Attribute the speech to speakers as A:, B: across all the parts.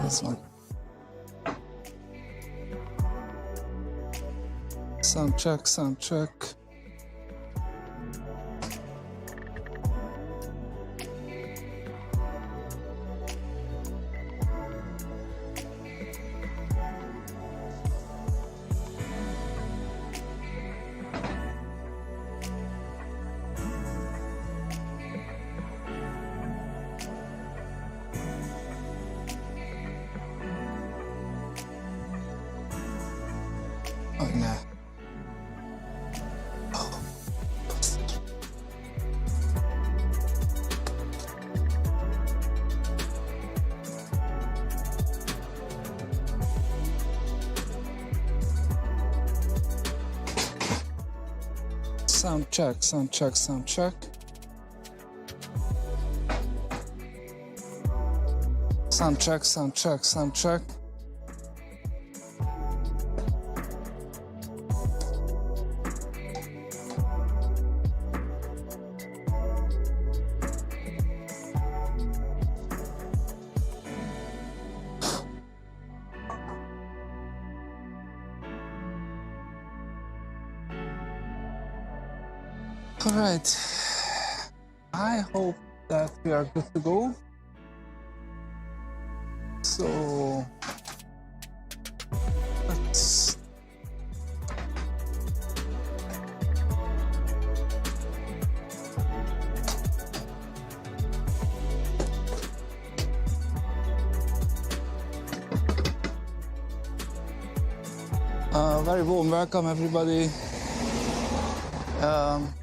A: This one. Sound check, sound check. Oh no. Oh. Sound check, sound check, sound check. Sound check, sound check, sound check. All right, I hope that we are good to go. So let's very warm welcome everybody.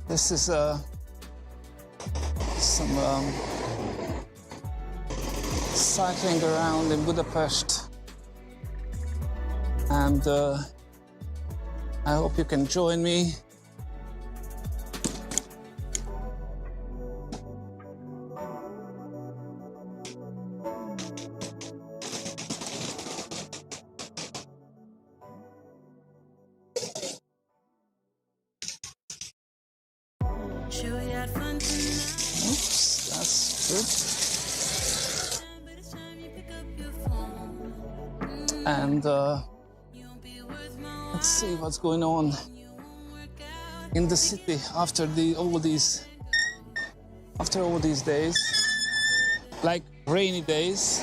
A: This is some cycling around in Budapest, and I hope you can join me. Oops, that's good. And let's see what's going on in the city after all these days, like rainy days.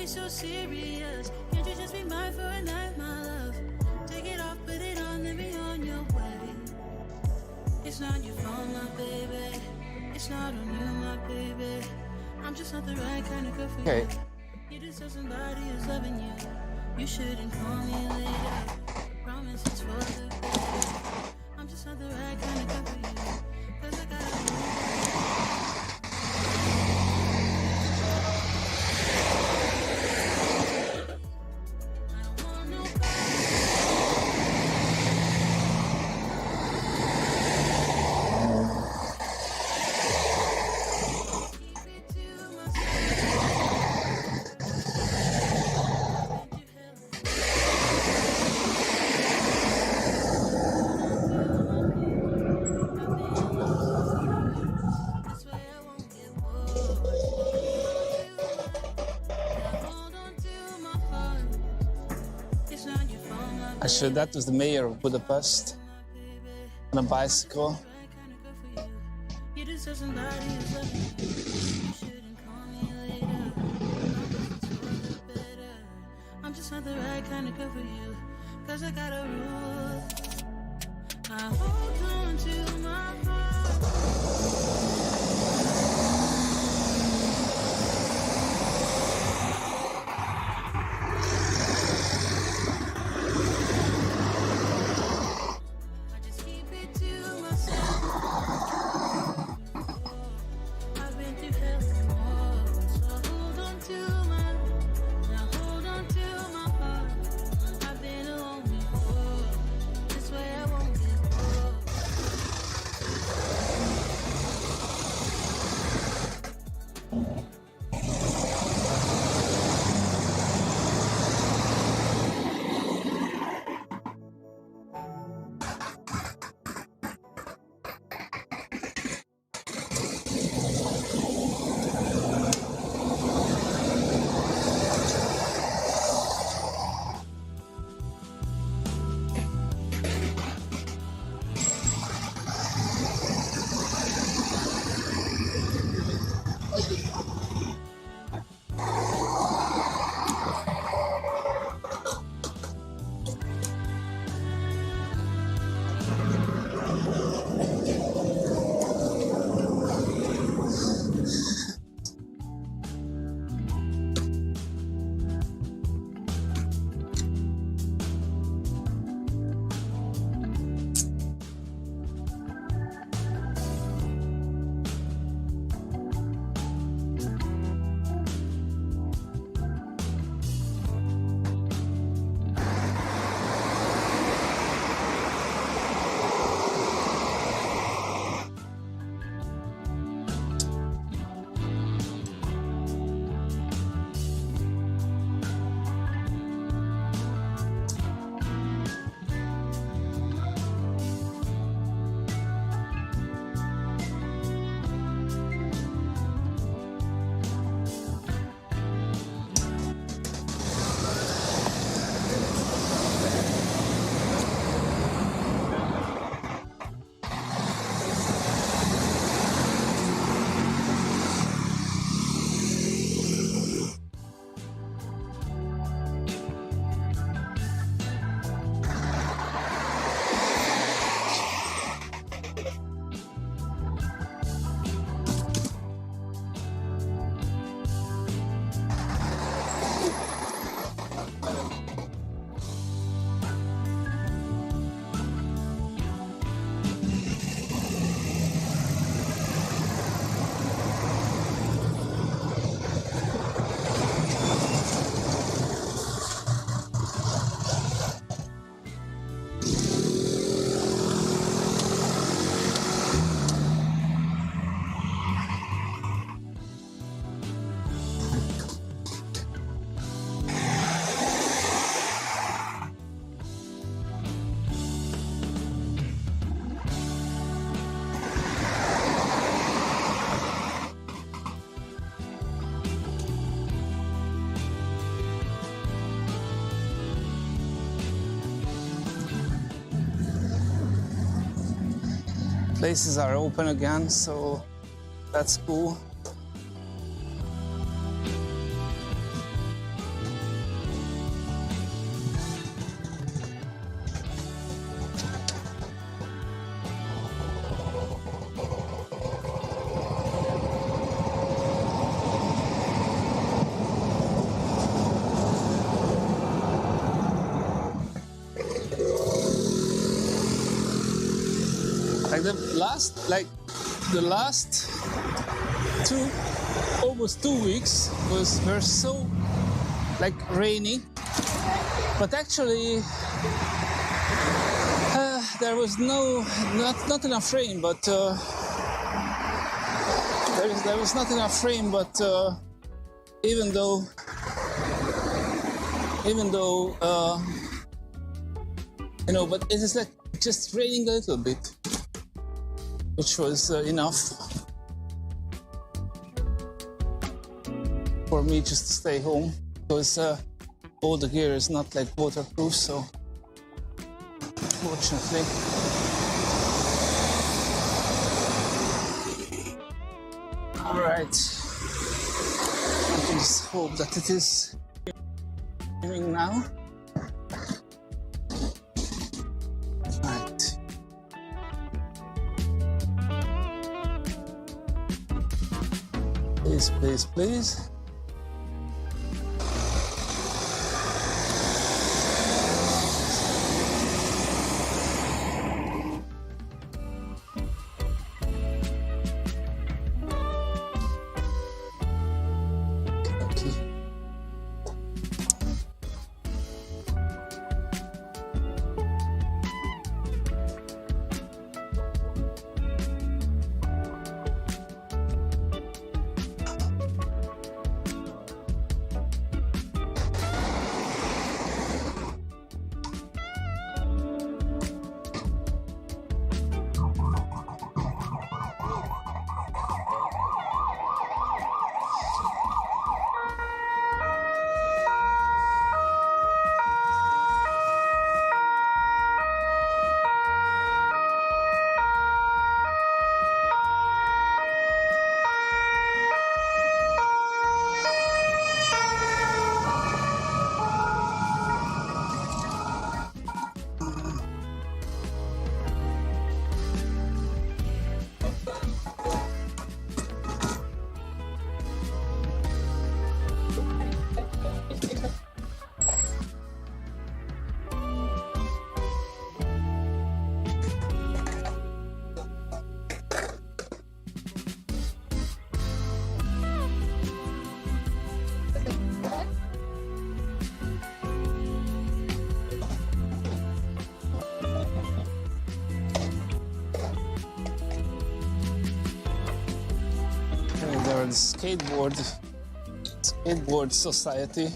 B: So serious, can't you just be mine for a night, my love? Take it off, put it on, let me on your way. It's not your fault, my baby. It's not on you, my baby. I'm just not the right kind of girl for you. You deserve somebody who's loving you. You shouldn't call me later. Promise it's for the better. I'm just not the right kind of girl for you. 'Cause I gotta move.
A: Actually, that was the mayor of Budapest on a bicycle.
B: I'm just not the right kind of girl for you, 'cause I got a rule. I hold on to my heart.
A: Places are open again, so that's cool. The last almost 2 weeks were so rainy, but actually there was not enough rain, but there was not enough rain, but even though but it is just raining a little bit, which was enough for me just to stay home, because all the gear is not waterproof, so fortunately. All right, I can just hope that it is raining now. Right. Please, please, please. skateboard society.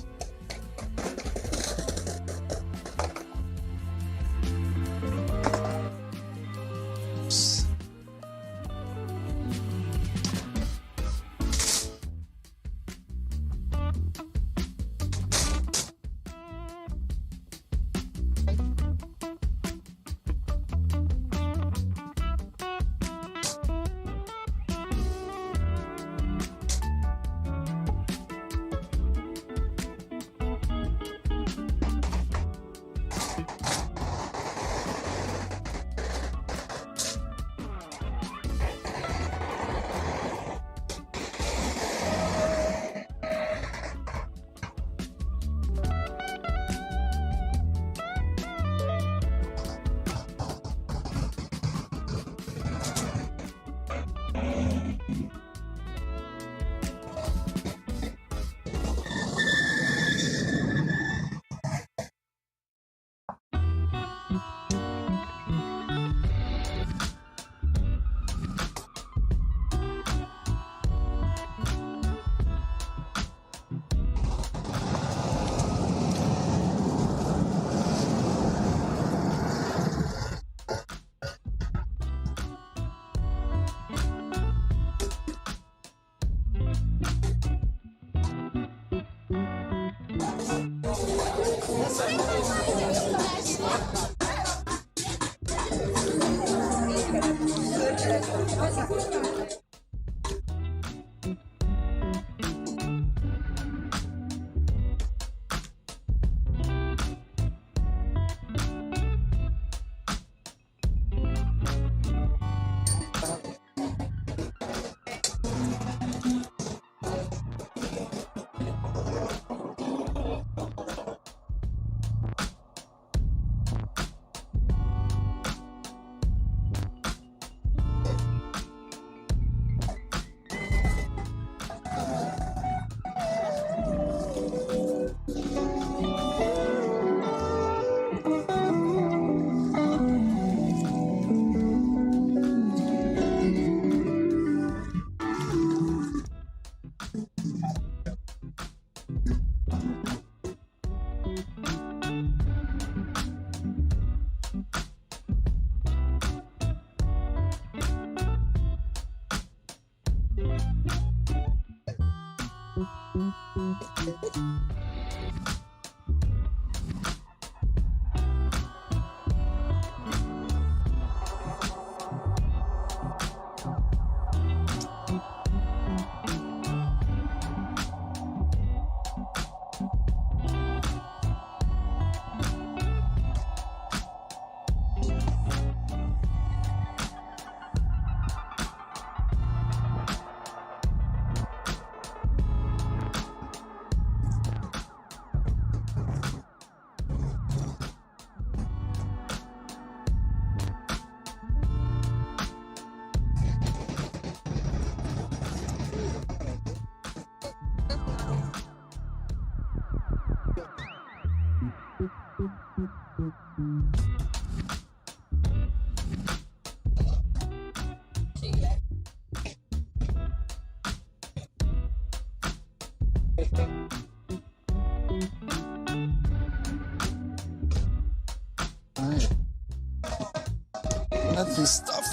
A: Let me stop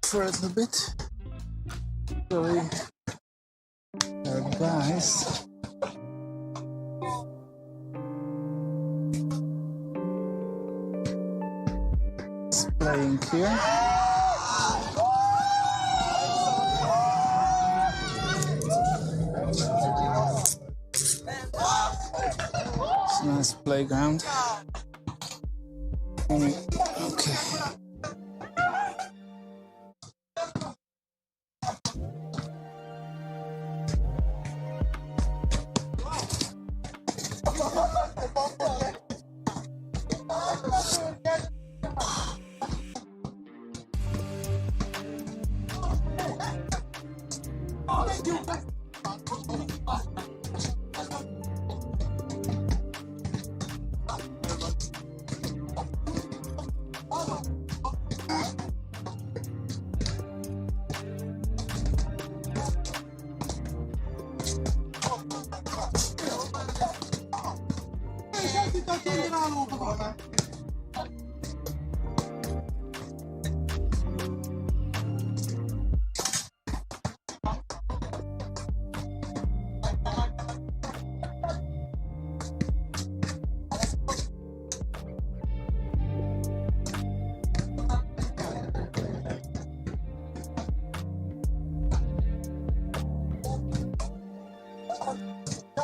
A: for a little bit. Sorry, guys. It's playing here. It's a nice playground. Okay.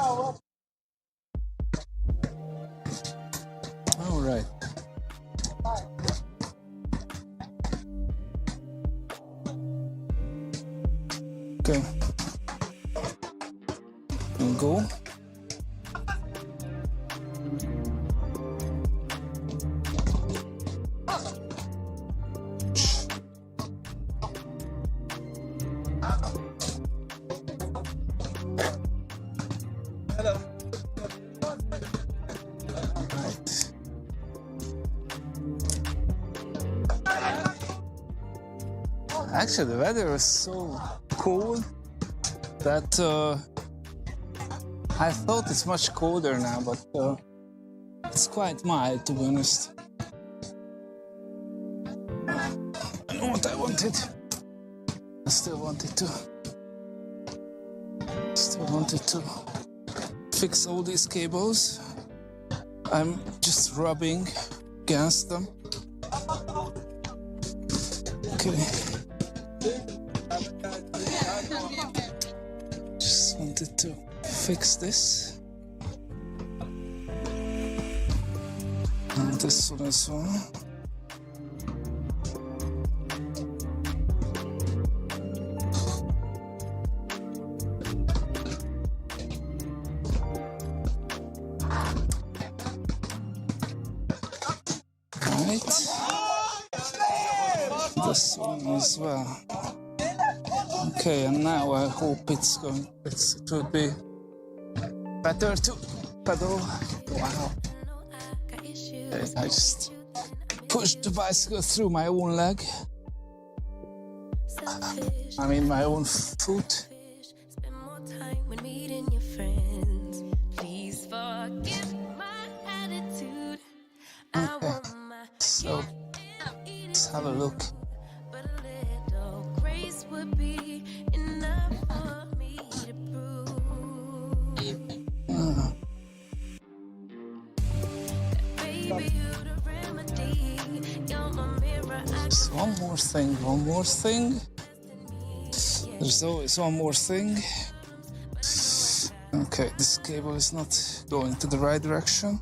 A: All right. Okay. And go. Actually, the weather is so cool that I thought it's much colder now, but it's quite mild, to be honest. I know what I wanted. I still wanted to fix all these cables. I'm just rubbing against them. Okay. Just wanted to fix this. And this one as well. This one as well. Okay, and now I hope it will be better to pedal. Wow. Okay, I just pushed the bicycle through my own leg. I mean my own foot. Okay, so let's have a look. Just one more thing. There's always one more thing. Okay, this cable is not going to the right direction.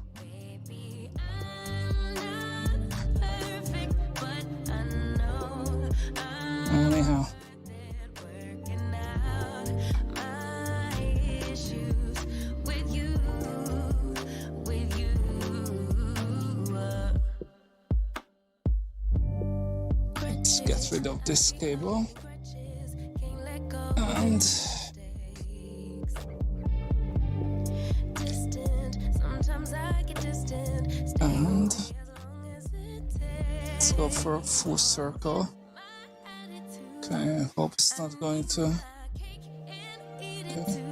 A: Anyhow. Let's get rid of this cable. And let's go for a full circle. Okay, I hope it's not going to. Okay.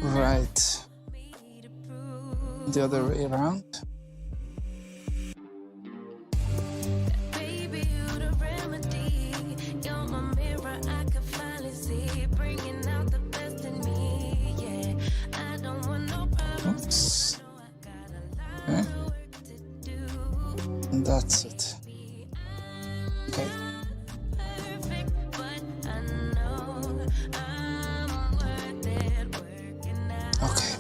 A: Right. The other way around. Oops. Okay. And that's it. Okay. Okay.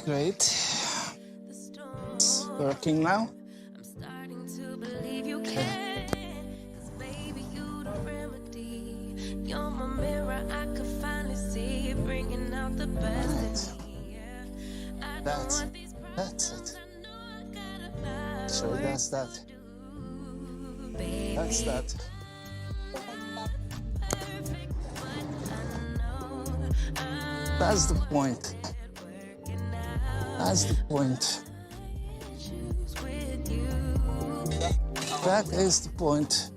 A: Great. It's working now. Okay. That's it. So that's that. That's that. That's the point. That's the point. That is the point.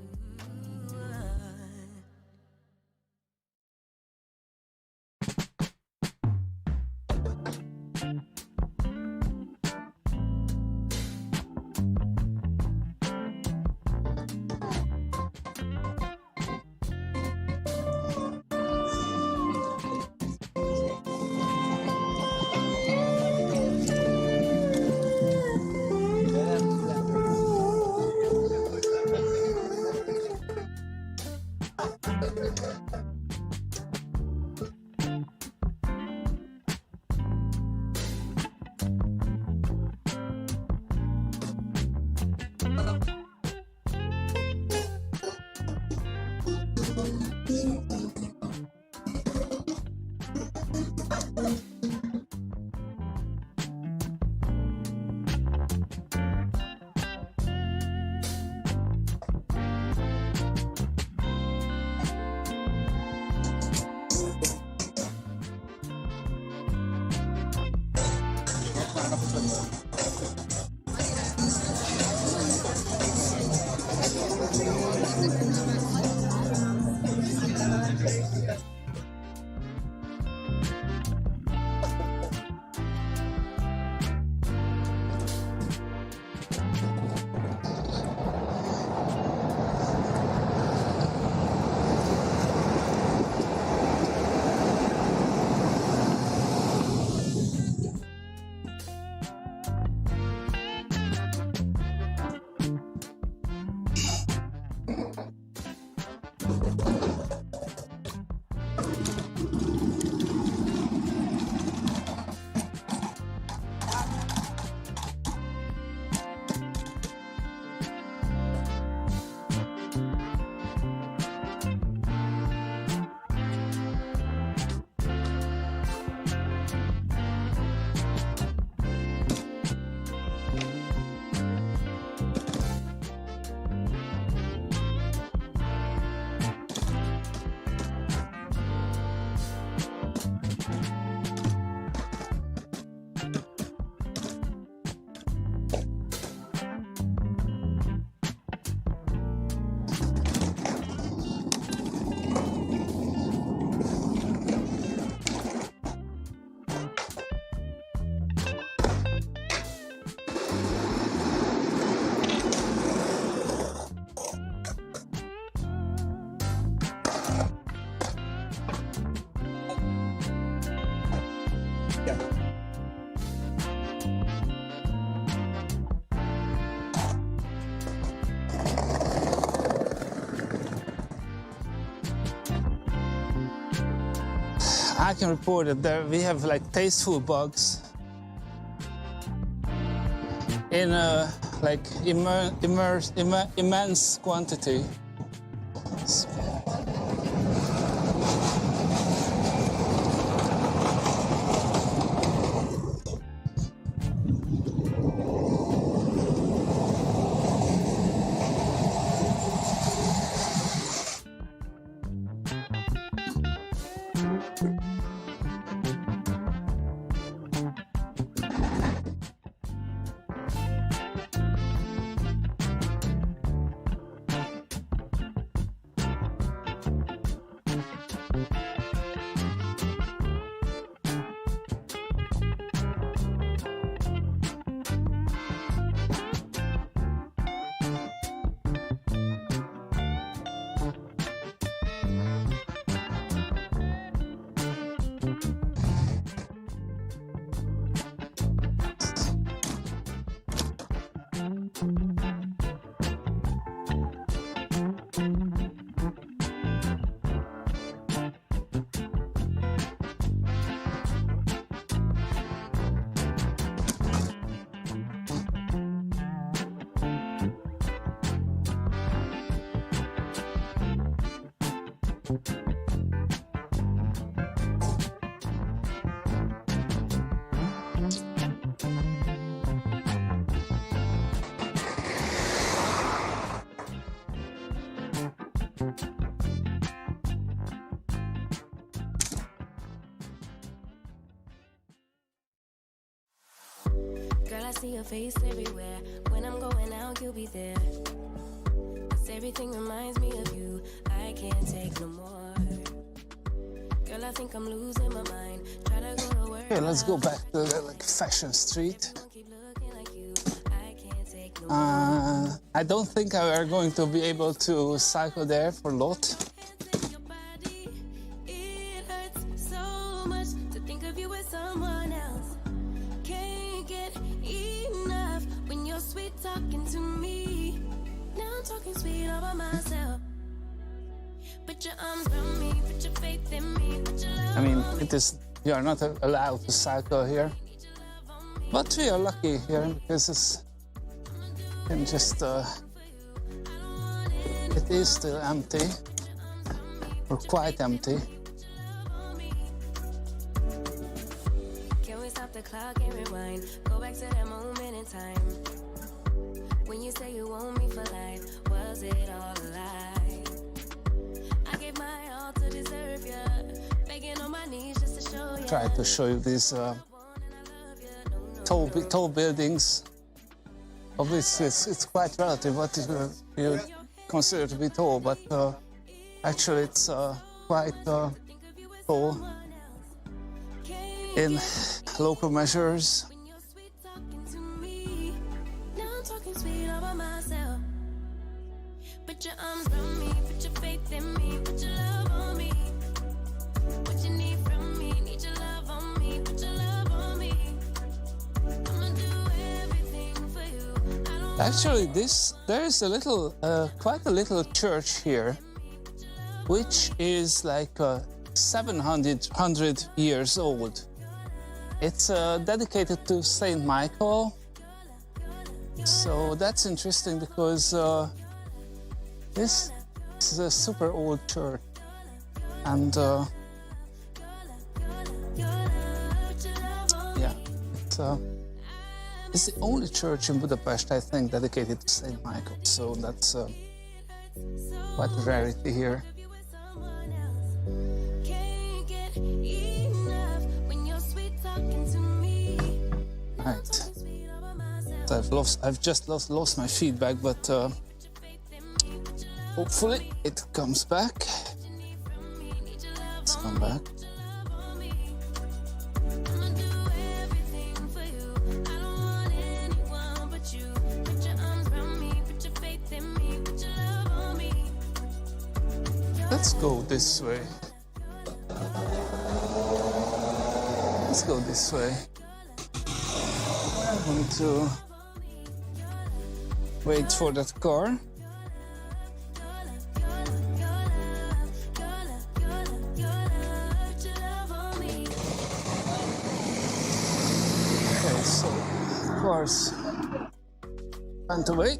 A: I can report that there we have like tasteful bugs in a like immense quantity.
B: Girl, I see your face everywhere. When I'm going out, you'll be there. 'Cause everything reminds me of you. I can't take no more. Girl, I think I'm losing my mind. Try to go to work.
A: Okay, let's go back to the like fashion street.
B: Keep looking like you. I can't take no more.
A: I don't think we are going to be able to cycle there for a lot.
B: Your body, it hurts so much to think of you as someone else. Can't get enough when you're sweet talking to me. Now I'm talking sweet all by myself. Put your arms around me, put your faith in me, put your love
A: I mean,
B: on me.
A: it is, you are not allowed to cycle here, but we are lucky here because it's, you can just, it is still empty, or quite empty.
B: Can we stop the clock and rewind? Go back to that moment in time. When you say you want me for life, was it all a lie? I gave my all to deserve you, begging on my knees just to show you.
A: Try to show you these tall buildings. Obviously, it's quite relative what you consider to be tall, but actually it's quite tall in local measures.
B: When you're sweet talking to me, now I'm talking sweet all by myself. Put your arms around me, put your faith in me, put your love on me. What you need from me, need your love on me, put your love on me. I'ma do everything for you. I don't
A: Actually, there is a little, quite a little church here, which is like 700 years old. It's dedicated to Saint Michael, so that's interesting because this is a super old church, and yeah, it's the only church in Budapest, I think, dedicated to Saint Michael. So that's quite a rarity here.
B: can't get enough when you're sweet talking to me.
A: Right.
B: Sweet all by myself.
A: I've just lost my feedback, but hopefully it comes back. Let's come back.
B: I'ma do everything for you. I don't want anyone but you. Put your arms around me, put your faith in me, put your love on me.
A: Let's go this way. Let's go this way. I'm going to wait for that car. Okay, so cars went away.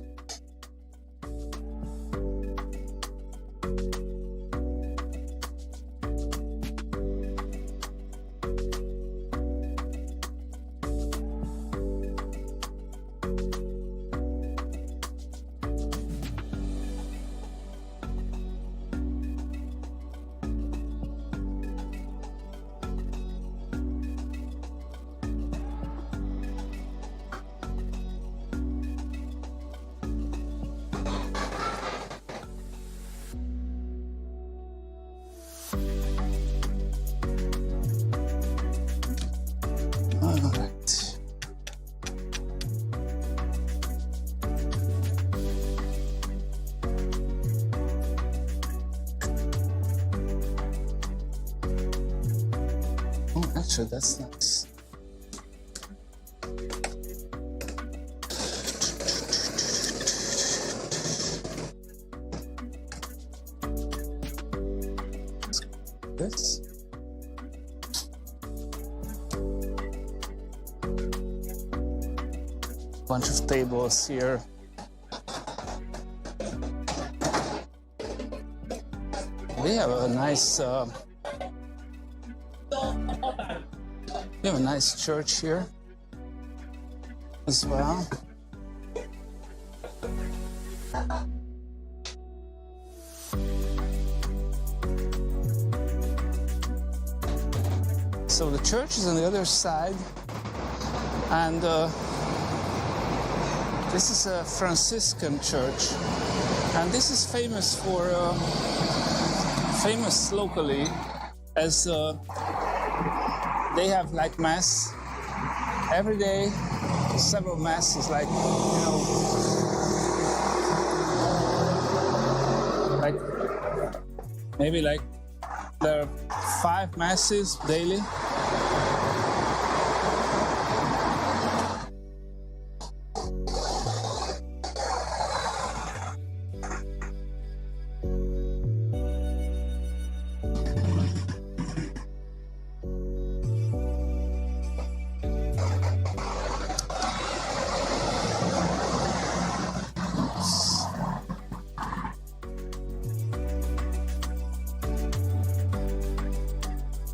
A: All right. Oh, actually, that's nice. This. Bunch of tables here. We have a nice church here as well. So the church is on the other side, and this is a Franciscan church, and this is famous for famous locally as they have like mass every day, several masses, like like maybe like there are 5 masses daily.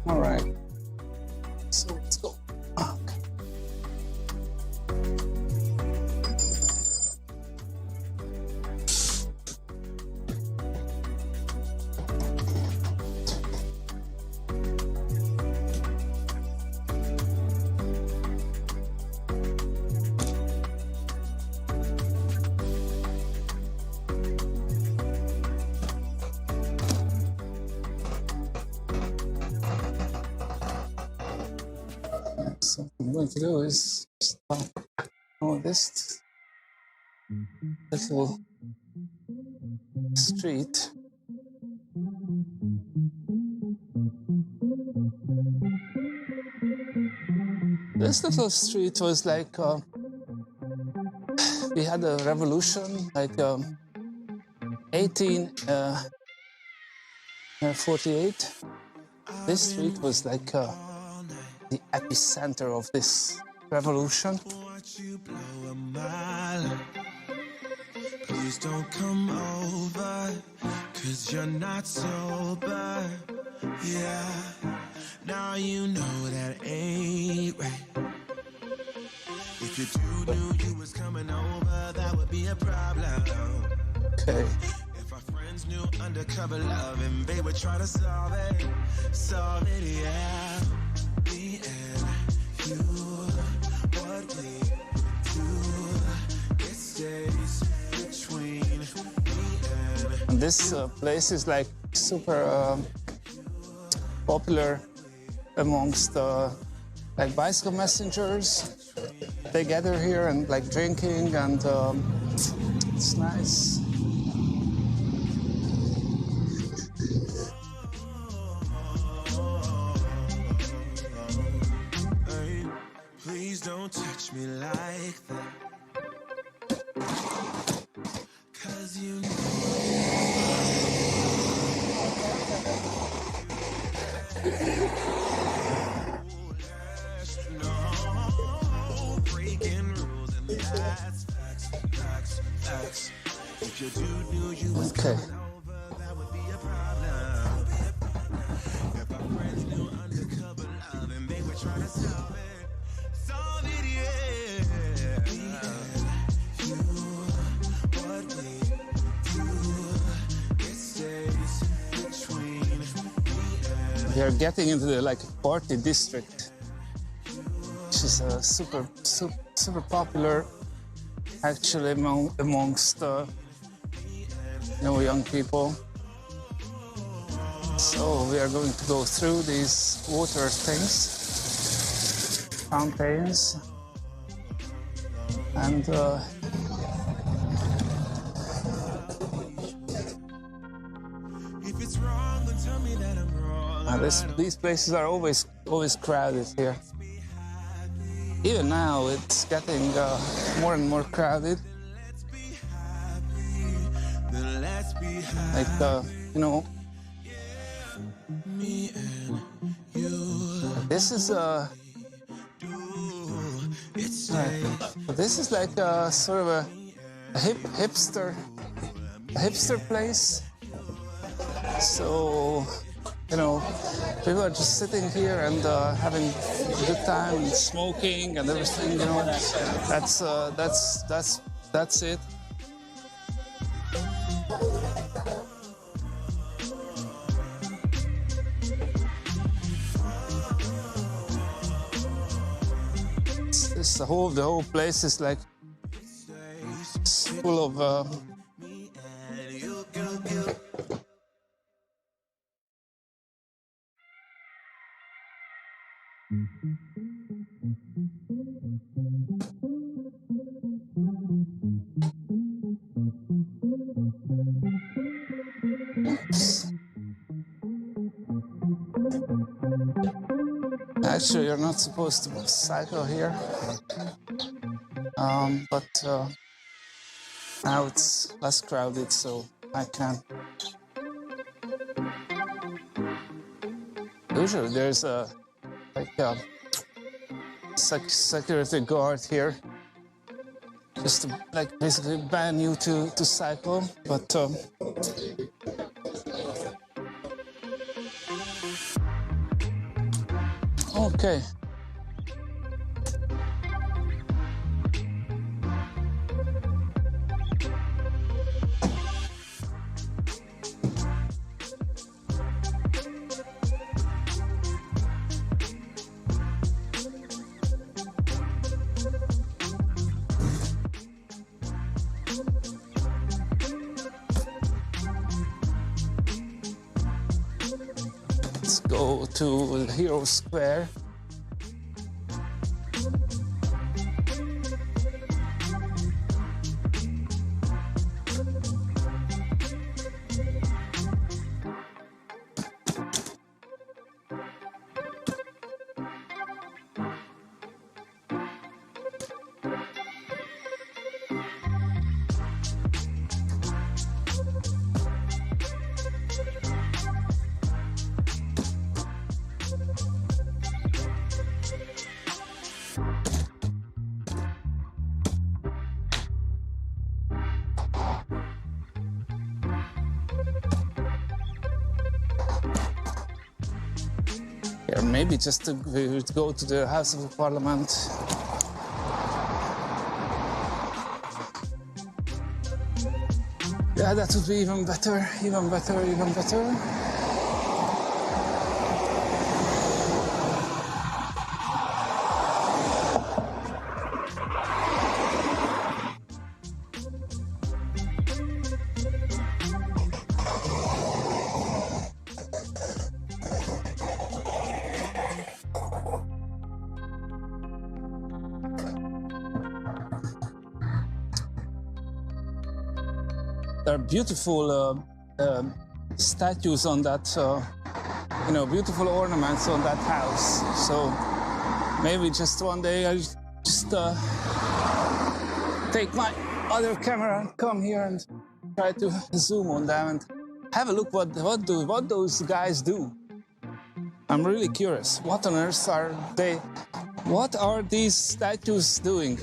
A: All right. So let's go. Okay. So what I'm going to do is just this little street. This little street was like we had a revolution, like 1848. This street was like the epicenter of this revolution.
B: Please don't come over, 'cause you're not sober. Yeah, now you know that ain't right. If you knew you was coming over, that would be a problem.
A: Okay.
B: If our friends knew undercover love and they would try to solve it, yeah. Me and you, what we do, it stays between me and
A: this place is like super popular amongst like bicycle messengers. They gather here and like drinking, and it's nice.
B: Please don't touch me like that, 'cause you know breaking rules, and that's facts. If your dude knew you was
A: Okay.
B: coming over, that would be a problem. If our friends knew undercover love and they would try to solve it, yeah. Me and you, what we do, it stays between me and
A: We are getting into the like party district, which is super popular actually amongst young people. So we are going to go through these water things, fountains, and
B: if it's wrong, then tell me that I'm wrong.
A: these places are always crowded here. Even now, it's getting more and more crowded.
B: Then let's be happy.
A: Like
B: Me and you,
A: this is
B: it stays.
A: this is like a sort of a hipster place. So people are just sitting here and having a good time, and smoking and everything. That's it. The whole place is like full of Actually, you're not supposed to cycle here, but now it's less crowded, so I can. Usually, there's a security guard here, just to basically ban you to cycle, but. Okay. Let's go to the Hero Square. Or maybe just to go to the House of Parliament. Yeah, that would be even better, even better, even better. There are beautiful statues on that, beautiful ornaments on that house. So maybe just one day I'll just take my other camera and come here and try to zoom on them and have a look what those guys do. I'm really curious. What on earth are they? What are these statues doing?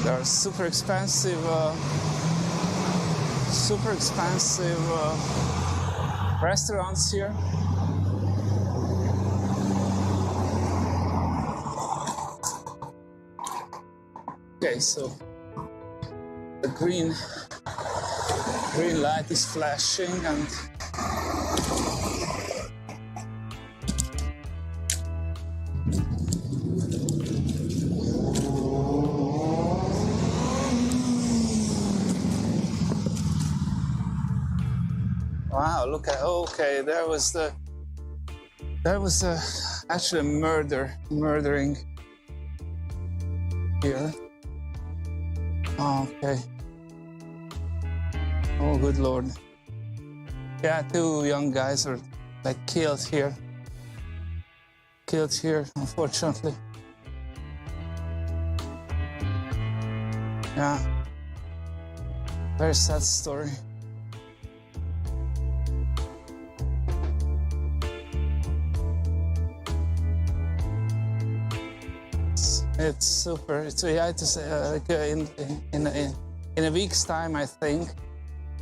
A: There are super expensive restaurants here. Okay, so the green light is flashing and wow, look at, okay, there was actually murdering here. Okay. Oh, good Lord. Yeah, two young guys were like killed here, unfortunately. Yeah, very sad story. It's super. It's like in a week's time, I think.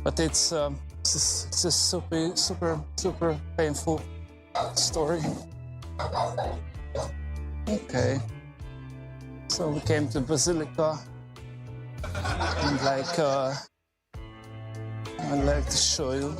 A: But it's a super painful story. Okay. So we came to Basilica, and I'd like to show you.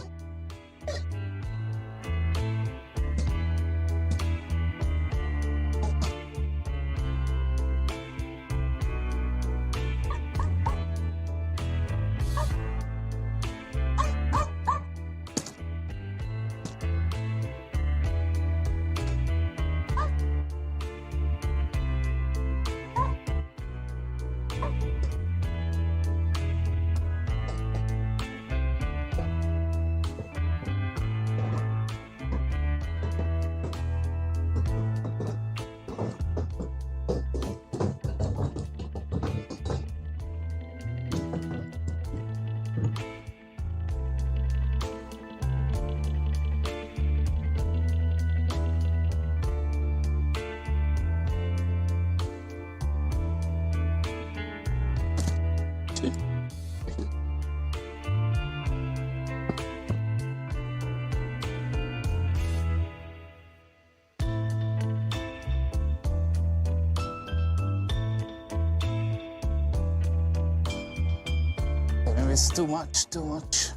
A: It's too much, too much.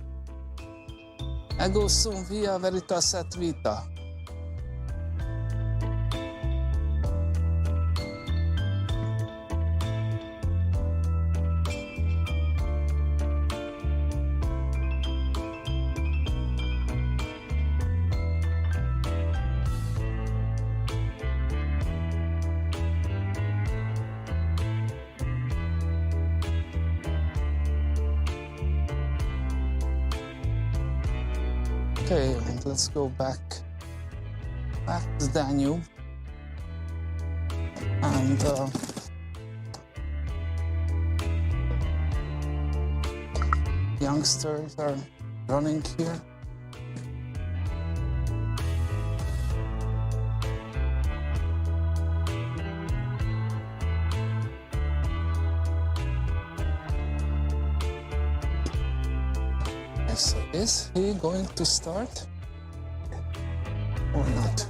A: Ego sum via veritas et vita. Okay, and let's go back to Danube, and youngsters are running here. So is he going to start or not?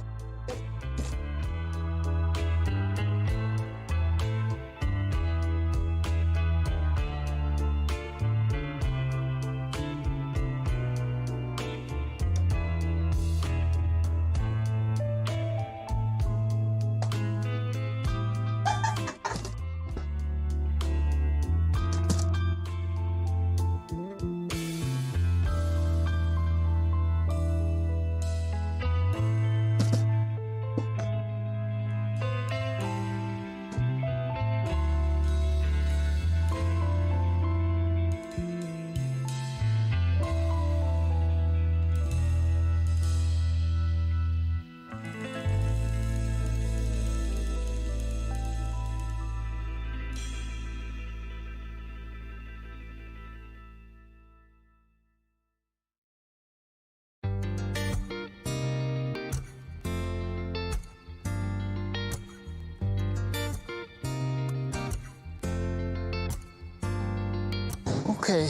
A: Okay,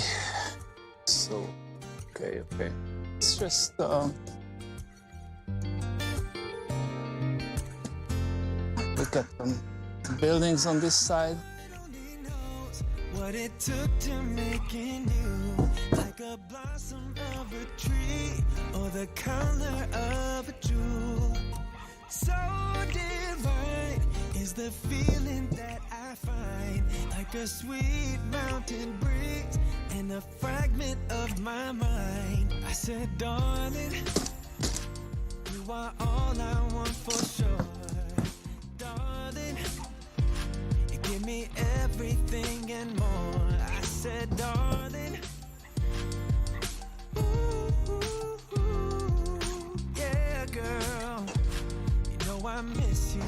A: so, okay. It's just, look at the buildings on this side.
C: What it took to making you like a blossom of a tree or the color of a jewel. So divine is the feeling that I find, like a sweet mountain breeze and a fragment of my mind. I said, darling, you are all I want for sure. Darling, you give me everything and more. I said, darling, ooh, ooh, ooh, yeah, girl, you know I miss you.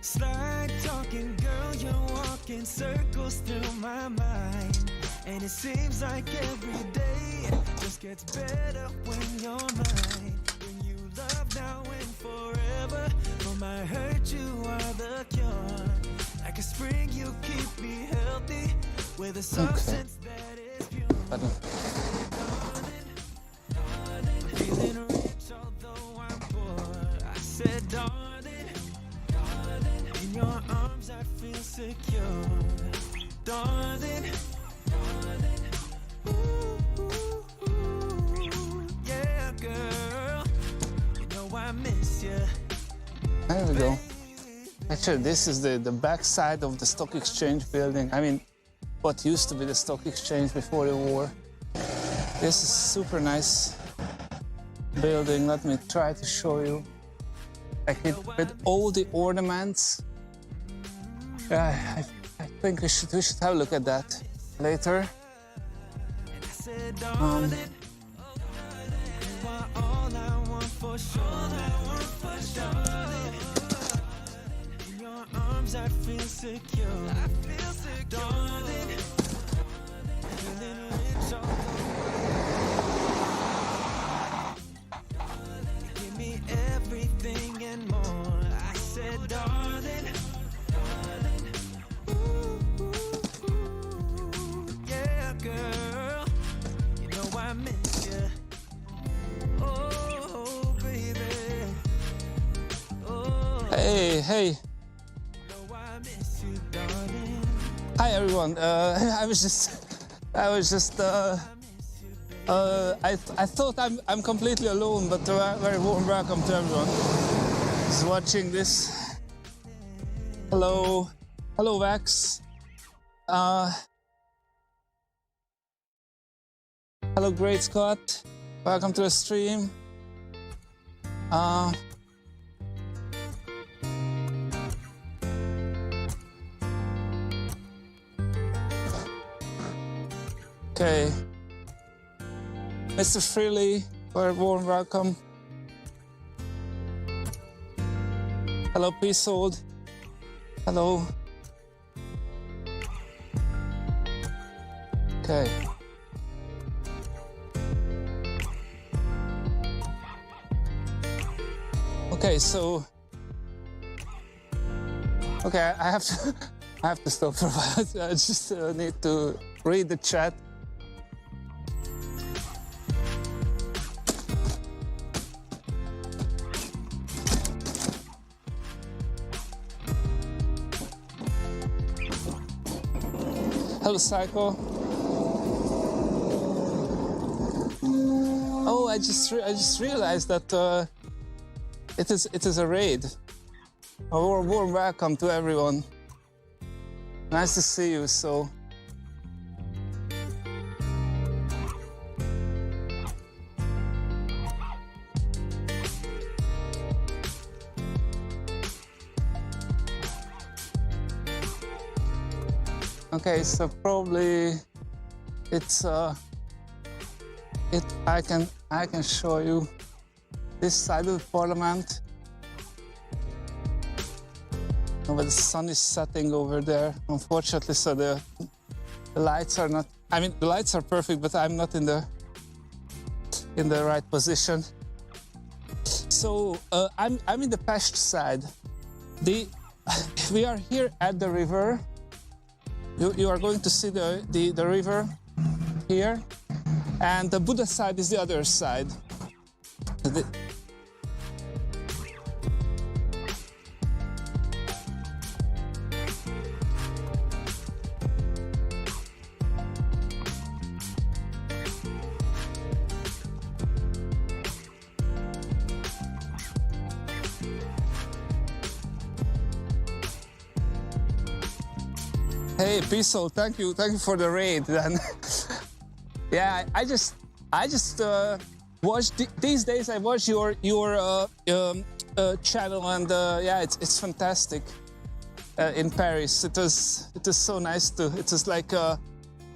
C: Slide talking, girl, you're walking circles through my mind, and it seems like every day just gets better when you're mine. When you love now and forever, for my hurt you are the cure. Like a spring you keep me healthy with a substance that is pure. Darling, darling, feeling rich although I'm poor. I said, darling, in your arms I feel secure. Darling, darling, ooh, ooh, ooh, yeah, girl, you know I miss you.
A: There we go. Actually, this is the back side of the stock exchange building. I mean, what used to be the stock exchange before the war. This is super nice building. Let me try to show you. Like it, with all the ornaments. I think we should have a look at that later. I feel secure. I feel secure. Darling, feeling rich all over. Give me everything and more. I said, darling, darling, ooh, ooh, ooh, yeah, girl, you know I miss you. hey. Hi everyone. I thought I'm completely alone, but very warm welcome to everyone who's watching this. Hello, hello Vax. Hello, Great Scott. Welcome to the stream. Okay. Mr. Freely, very warm welcome. Hello, Peace Old. Hello. Okay. Okay, so okay, I have to stop for a while. I just need to read the chat. Hello, Psycho. Oh, I just realized that it is a raid. A warm welcome to everyone. Nice to see you. So. Okay, so probably it's I can show you this side of the parliament. Oh, but the sun is setting over there, unfortunately, so the lights are not. I mean, the lights are perfect, but I'm not in the right position. So I'm in the Pest side. We are here at the river. You are going to see the river here, and the Buda side is the other side. Hey, Peaceful, thank you for the raid. And yeah, I just watch these days. I watch your channel, and yeah, it's fantastic. In Paris, it was so nice to. It was like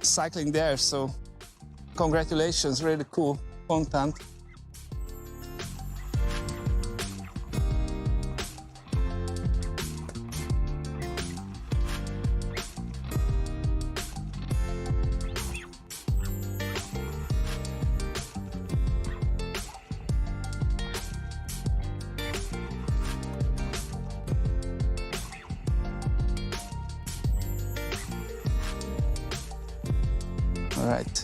A: cycling there. So, congratulations, really cool content. All right.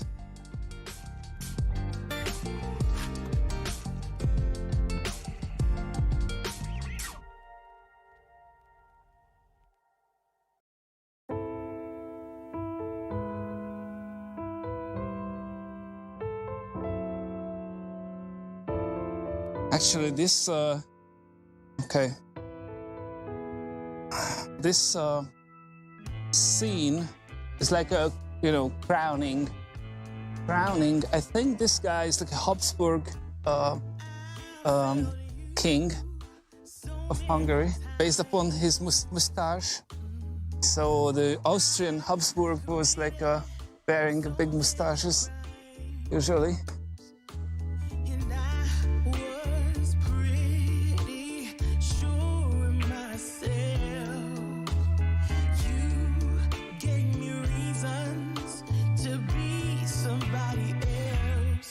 A: Actually, this okay. This scene is like a crowning. I think this guy is like a Habsburg king of Hungary, based upon his mustache. So the Austrian Habsburg was like wearing big mustaches usually.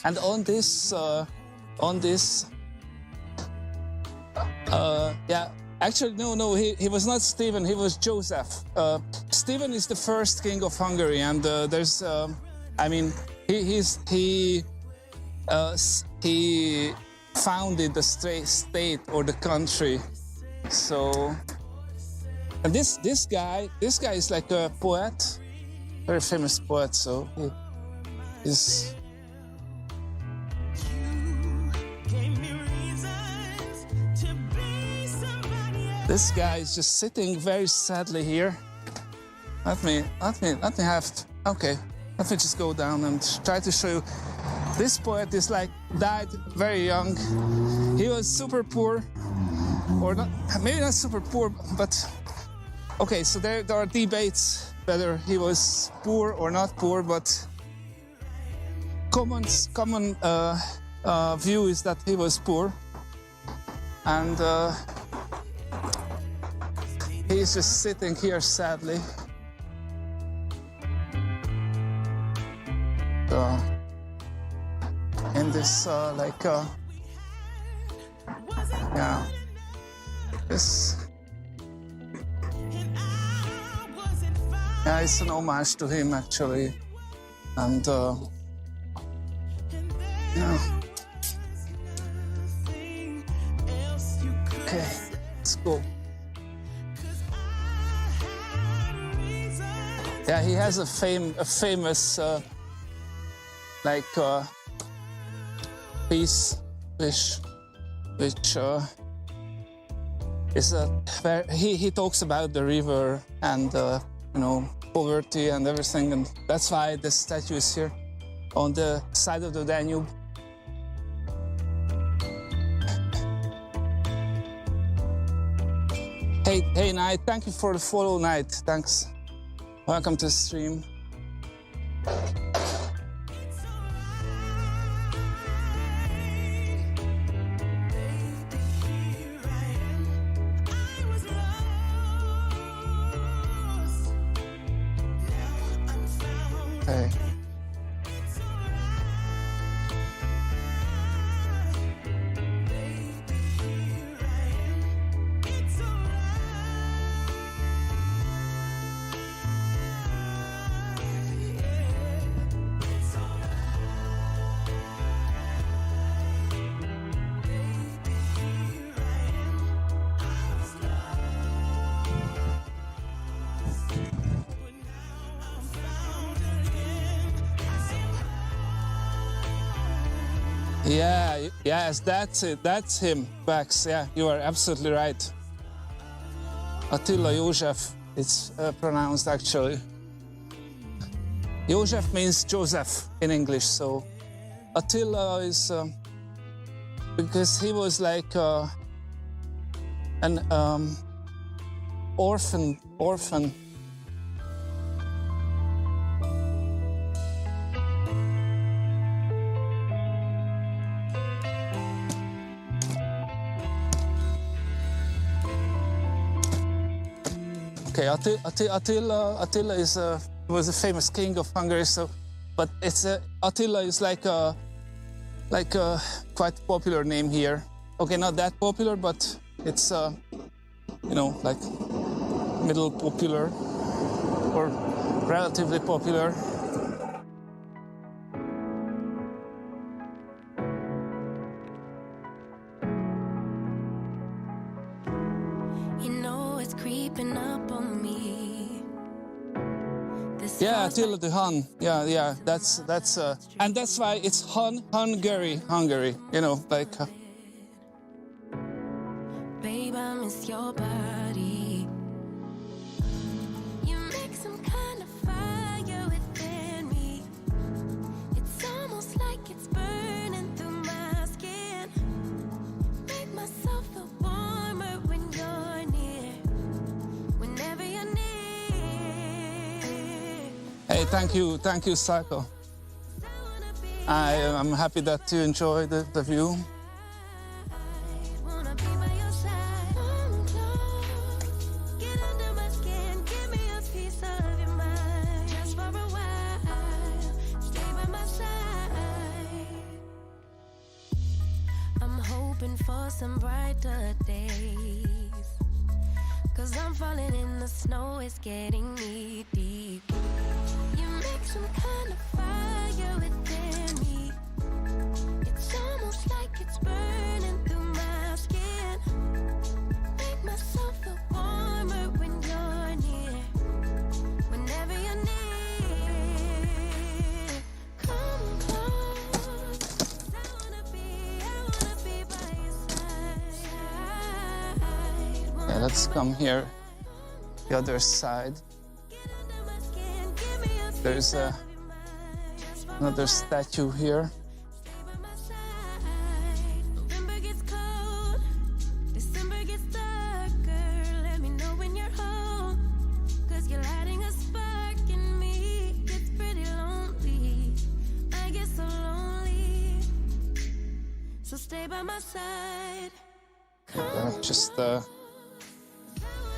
A: And on this, yeah, actually, no, he was not Stephen, he was Joseph. Stephen is the first king of Hungary, and there's, I mean, he founded the state or the country. So, And this guy is like a poet, very famous poet. So he is. This guy is just sitting very sadly here. Let me have. Okay, let me just go down and try to show you. This poet is like died very young. He was super poor, or not, maybe not super poor, but okay. So there are debates whether he was poor or not poor, but common view is that he was poor, and he's just sitting here sadly. In this yeah, this, yeah, it's an homage to him actually, and yeah. Okay, let's go. Yeah, he has a famous piece which is where he talks about the river and poverty and everything, and that's why the statue is here on the side of the Danube. Hey Knight, thank you for the follow, Knight. Thanks. Welcome to the stream. Hey. Yeah, yes, that's it. That's him, Bax. Yeah, you are absolutely right. Attila József, it's pronounced actually. József means Joseph in English, so Attila is because he was like an orphan. Okay, Attila is was a famous king of Hungary. So, but it's Attila is like a quite popular name here. Okay, not that popular, but it's like middle popular or relatively popular. Yeah, Attila the Hun. Yeah. That's and that's why it's Hungary.
B: Babe, I miss your body. You make some kind of fire within me. It's almost like it's burning through my skin. Make myself feel warmer when you're near. Whenever you're near.
A: Hey, thank you, Psycho. I'm happy that you enjoy the view.
B: For some brighter days, 'cause I'm falling in the snow, it's getting me deep. You make some kind of fire within me. It's almost like it's burning through my skin. Make myself feel warmer when you're
A: Let's come here, the other side. There's another statue here.
B: So stay by my side.
A: Just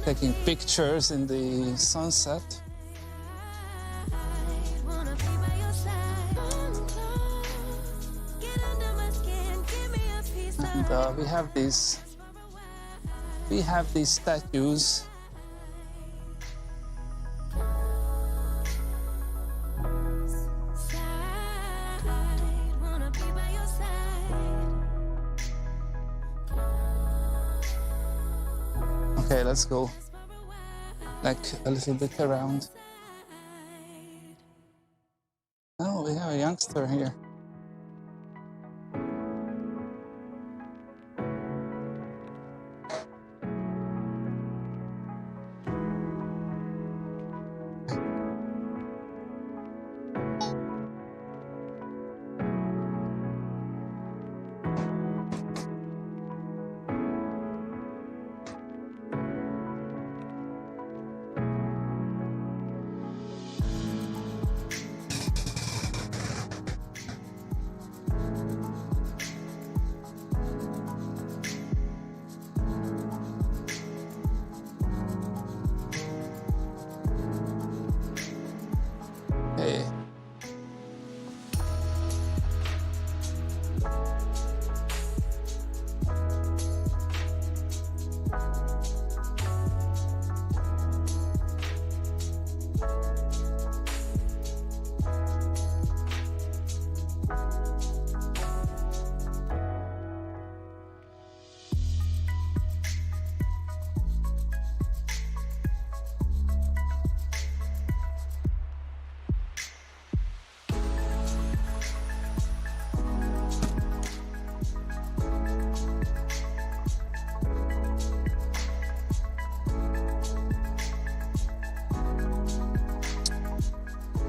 A: taking pictures in the sunset.
B: Wanna be by your side. Get under my skin, give me a piece of
A: And we have these statues.
B: Wanna be by your side.
A: Okay, let's go like a little bit around. Oh, we have a youngster here. Hey.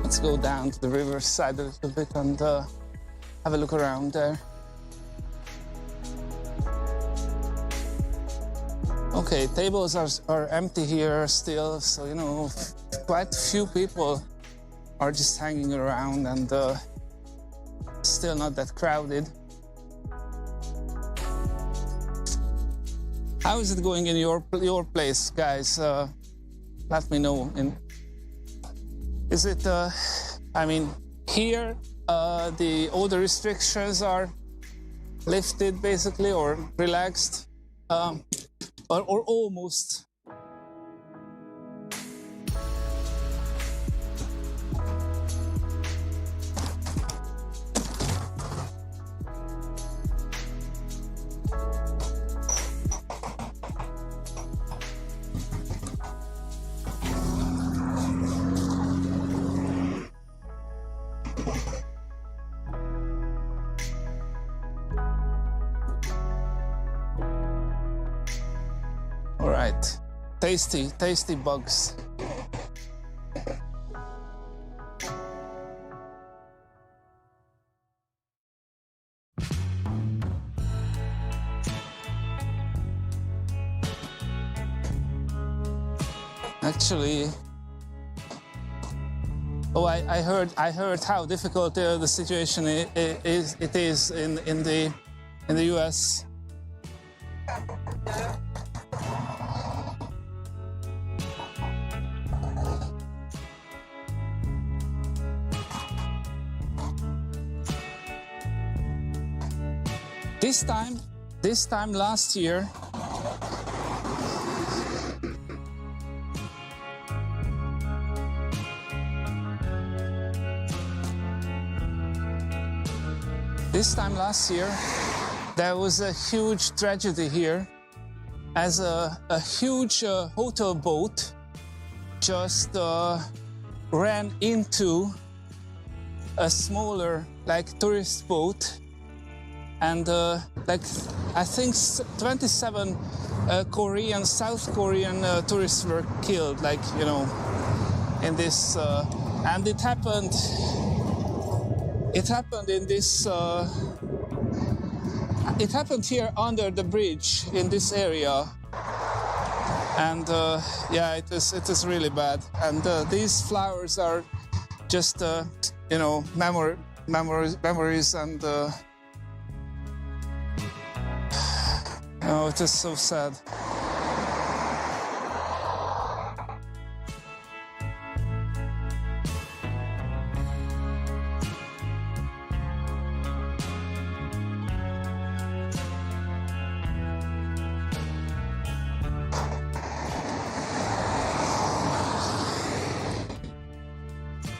A: Let's go down to the riverside a little bit and have a look around there. Okay, tables are empty here still, so you know, quite few people are just hanging around and still not that crowded. How is it going in your place, guys? Let me know. Is it, I mean, here all the restrictions are lifted basically or relaxed or almost? All right, tasty bugs. Actually, I heard how difficult the situation is in the US. This time last year, there was a huge tragedy here, as a huge hotel boat just ran into a smaller, like, tourist boat, and like I think 27 Korean, South Korean tourists were killed, like, you know, in this, and it happened in this, it happened here under the bridge in this area, and yeah, it is really bad. And these flowers are just, you know, memories, and oh, it is so sad.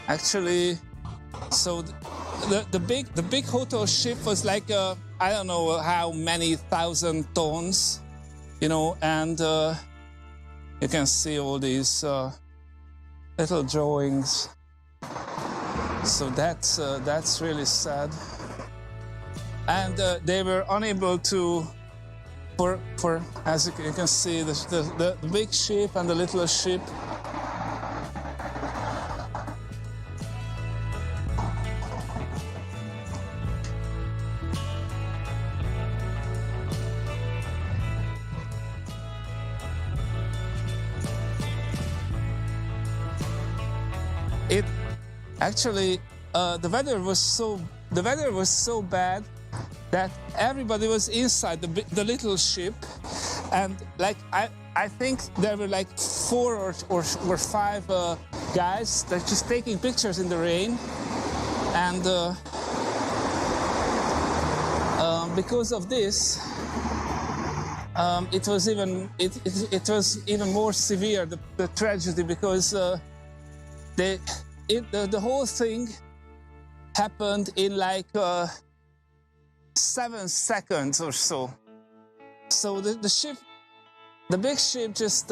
A: Actually, so the big hotel ship was like I don't know how many thousand tons, you know, and you can see all these little drawings. So that's really sad. And they were unable to, for as you can see, the big ship and the little ship. It actually the weather was so bad that everybody was inside the little ship, and like I think there were like 4 or 5 guys that were just taking pictures in the rain, and because of this, it was even more severe, the tragedy, because the whole thing happened in like 7 seconds or so. So the ship, the big ship, just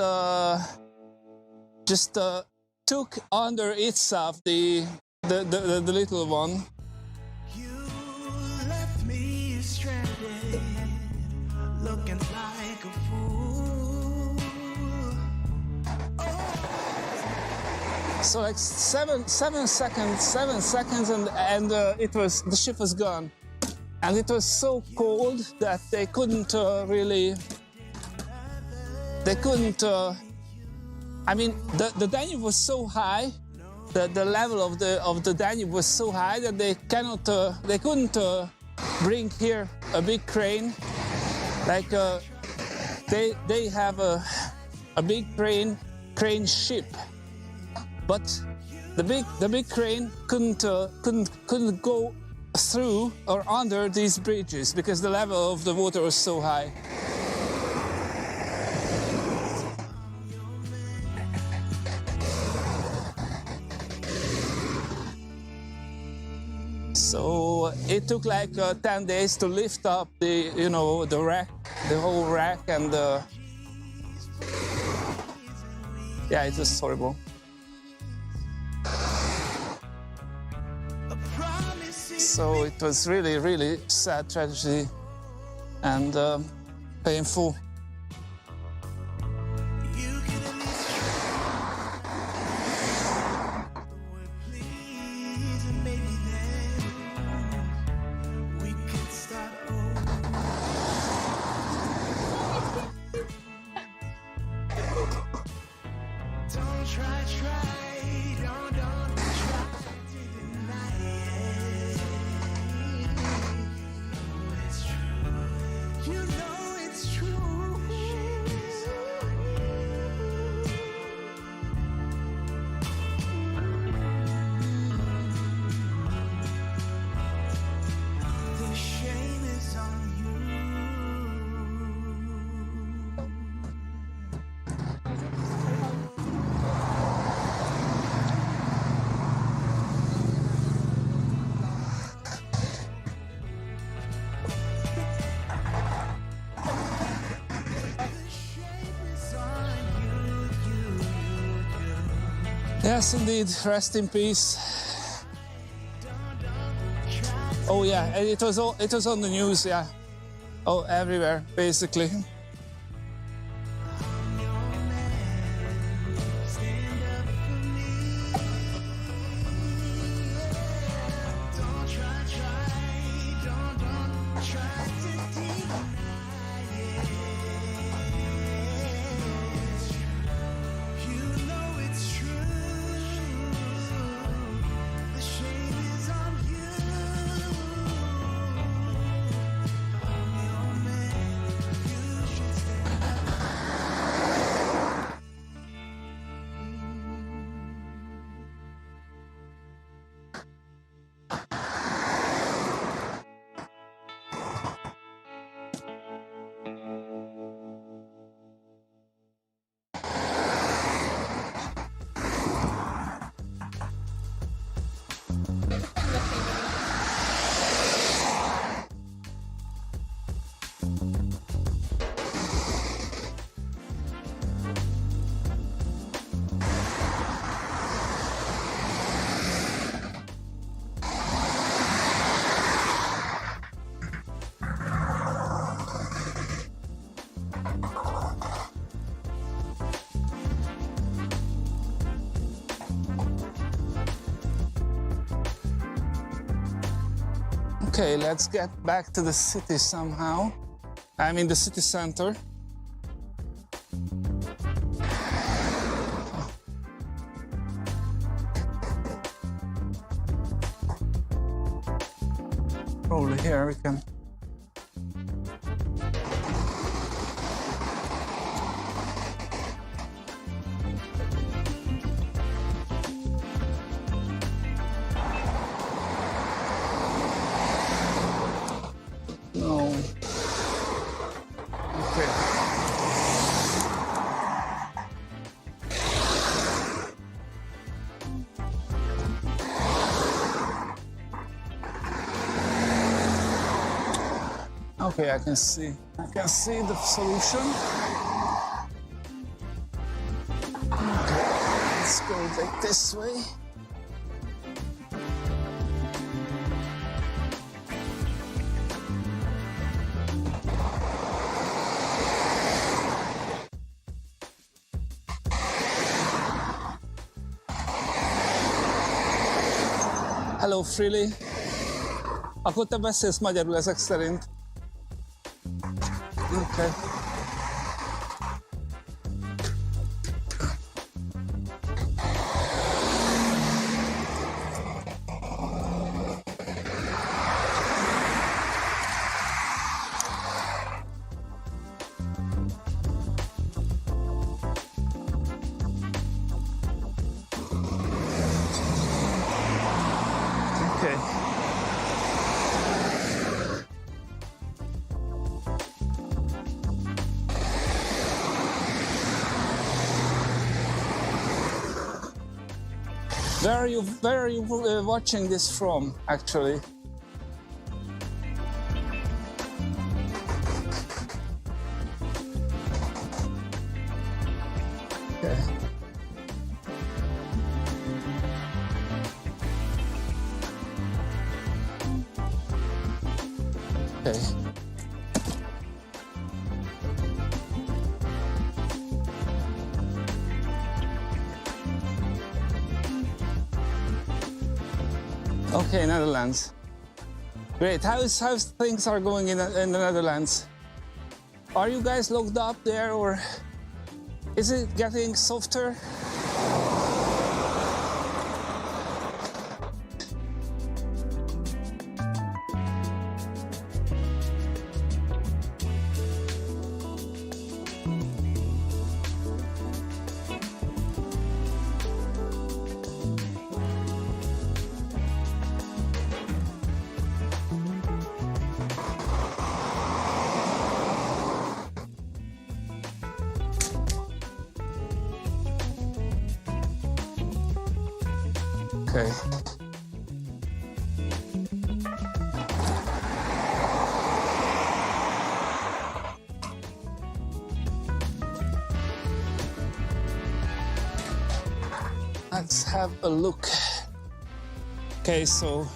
A: took under itself the little one.
C: You left me stranded, looking like a fool.
A: So like 7 seconds, and the ship was gone, and it was so cold that they couldn't really. They couldn't. I mean, the Danube was so high, the level of the Danube was so high that they couldn't bring here a big crane. Like they have a big crane ship. But the big crane couldn't go through or under these bridges because the level of the water was so high. So it took like 10 days to lift up the wreck, the whole wreck, and yeah, it was horrible. So it was really, really sad tragedy and painful. Yes, indeed. Rest in peace. Oh yeah, and it was on the news. Yeah, oh, everywhere basically. Okay, let's get back to the city somehow. I mean the city center. Probably here we can. No. Okay. Okay, I can see the solution. Okay, let's go like this way. Hello, Freely. Akkor te beszélsz magyarul ezek szerint. Okay. Okay. Where are you watching this from, actually? Okay. Okay. Okay, Netherlands. Great. How's things are going in the Netherlands? Are you guys locked up there, or is it getting softer? Okay. Let's have a look. Okay, so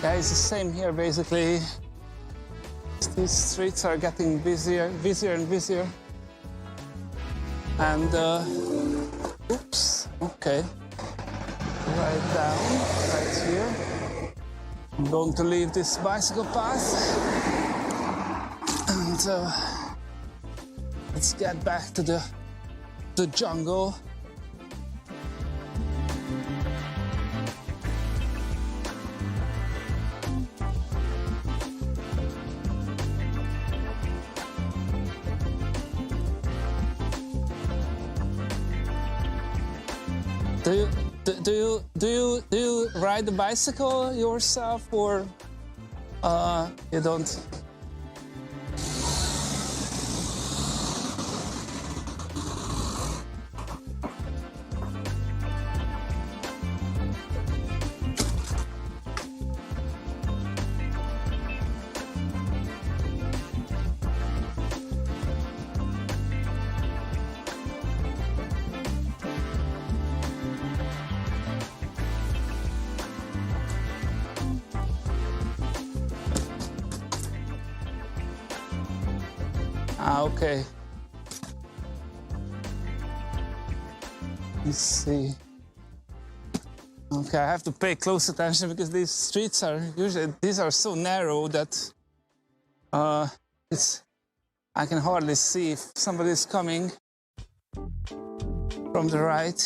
A: yeah, it's the same here basically. These streets are getting busier and busier. And oops, okay. Right down, right here. I'm going to leave this bicycle path. And let's get back to the jungle. Do you ride the bicycle yourself, or you don't? Ah, okay. Let's see. Okay, I have to pay close attention because these streets are so narrow that I can hardly see if somebody is coming from the right.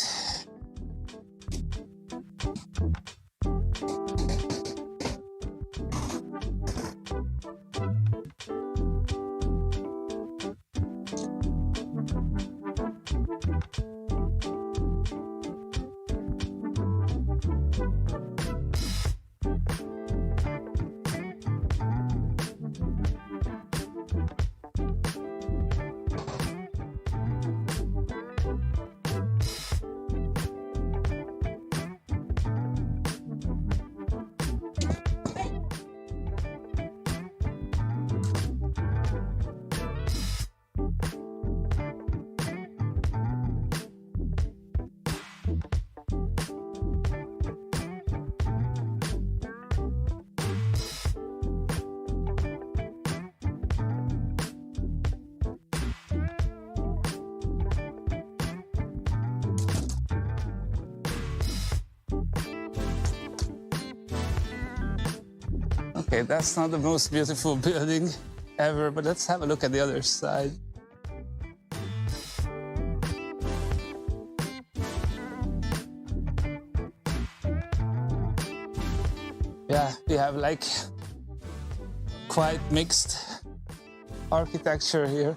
A: Okay, that's not the most beautiful building ever, but let's have a look at the other side. Yeah, we have like quite mixed architecture here.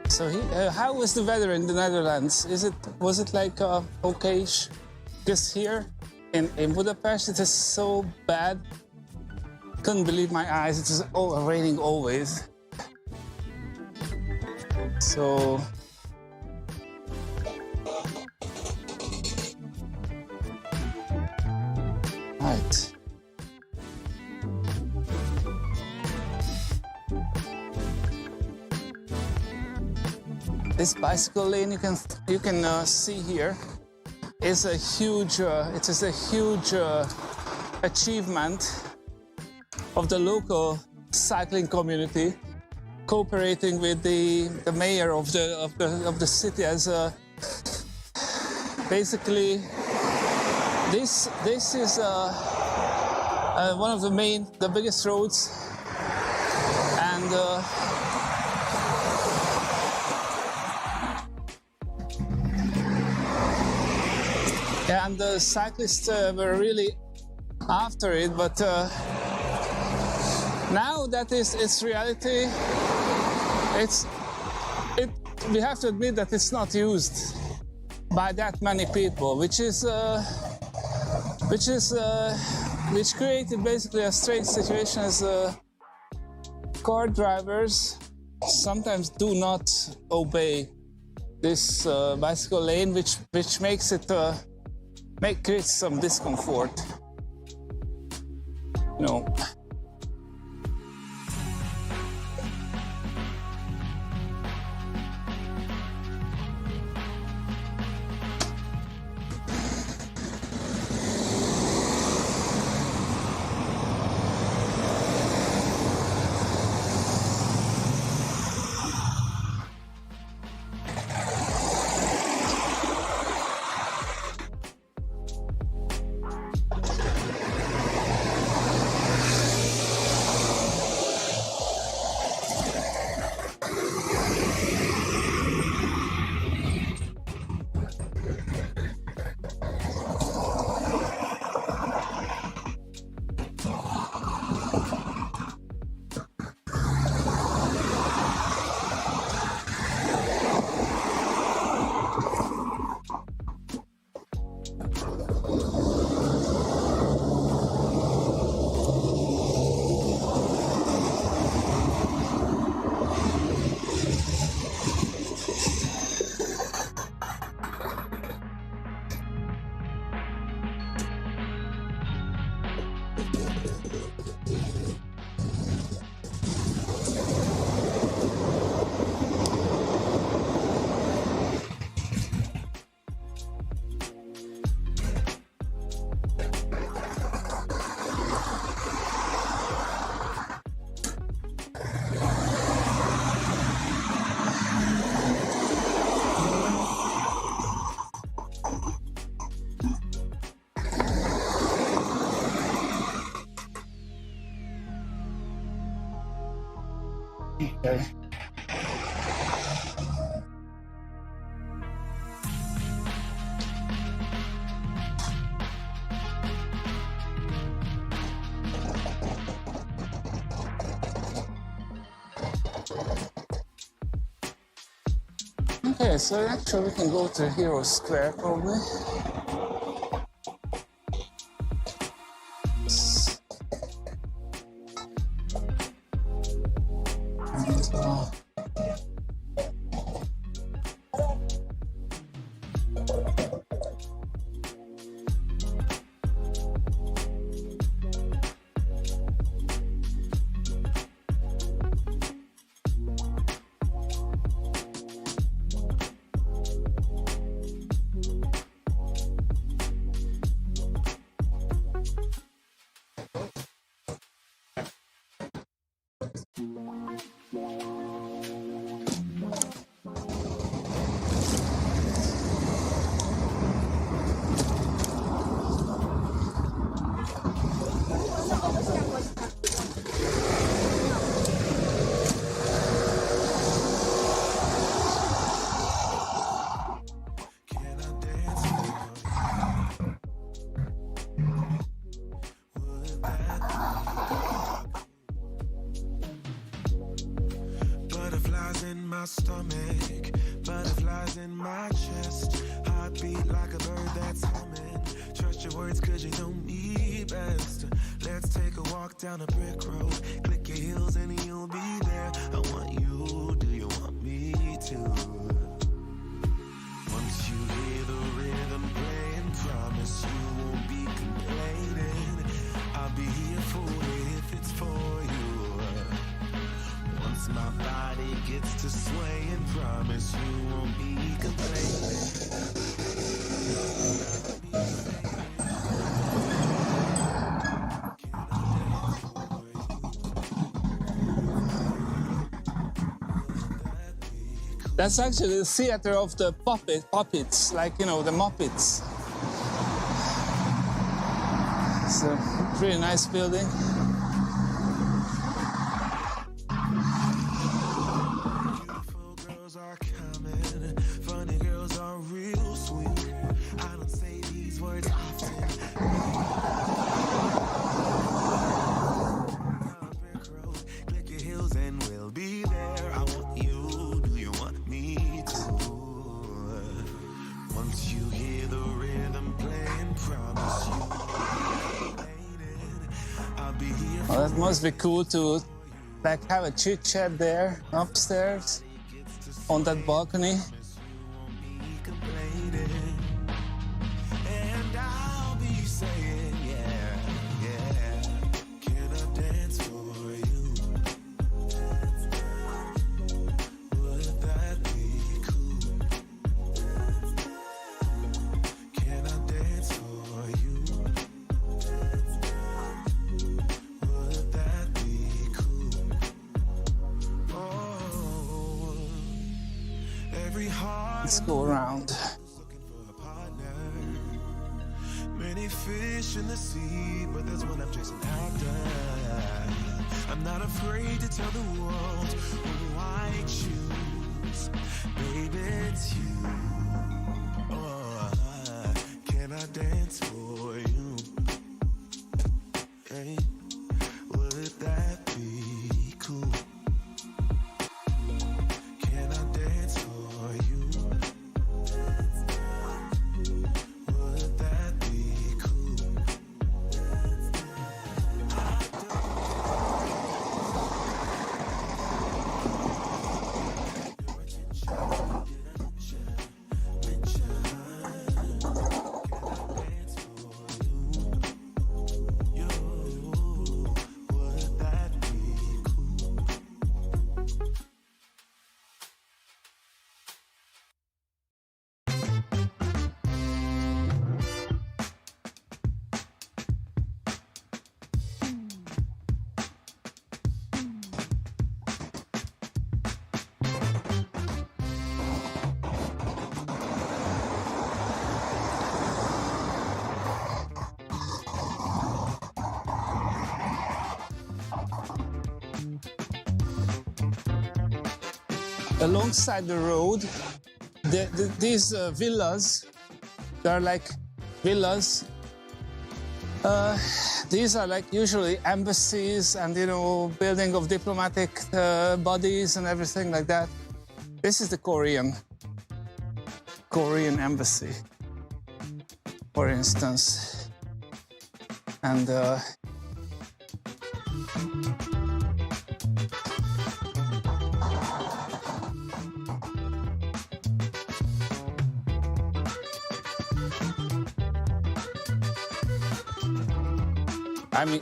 A: So how was the weather in the Netherlands? Was it like okay-ish? Because here in Budapest it is so bad. Couldn't believe my eyes. It was raining always. So right. This bicycle lane you can see here is a huge achievement of the local cycling community, cooperating with the mayor of the city as basically this is one of the biggest roads and. And the cyclists were really after it, but now that it's reality, we have to admit that it's not used by that many people, which created basically a strange situation as car drivers sometimes do not obey this bicycle lane, which makes it creates some discomfort. You know. Okay. Okay, so actually we can go to Hero Square probably.
C: Butterflies in my stomach, butterflies in my chest. Heartbeat like a bird that's humming. Trust your words cause you know me best. Let's take a walk down a brick road. Click your heels and you'll be there. I want you, do you want me to? Once you hear the rhythm playing, promise you won't be complaining. I'll be here for it if it's for you. Once my body gets to swaying, promise you won't be complaining.
A: That's actually the theater of the puppets, like, you know, the Muppets. It's a pretty nice building.
C: Beautiful girls are coming, funny girls are real sweet. I don't say these words often. Brick road, click your heels and we'll be there. I want you, do you want me to? Once you hear the rhythm playing, promise you I'll be here.
A: Well, that must be cool to like have a chit chat there upstairs on that balcony.
C: And I'll be saying, yeah, yeah. Can I dance for you? Would that be cool? Can I dance for you? Would that be cool? Oh, every heart
A: Let's go around.
C: looking for a partner. Many fish in the sea, but there's one I'm chasing after. I'm not afraid to tell the world who I choose. Baby, it's you. Oh, can I dance for you? Hey, would that be cool? Can I dance for you? Would that
A: alongside the road, these villas, they're like villas. These are like usually embassies and, you know, building of diplomatic bodies and everything like that. This is the Korean embassy, for instance. And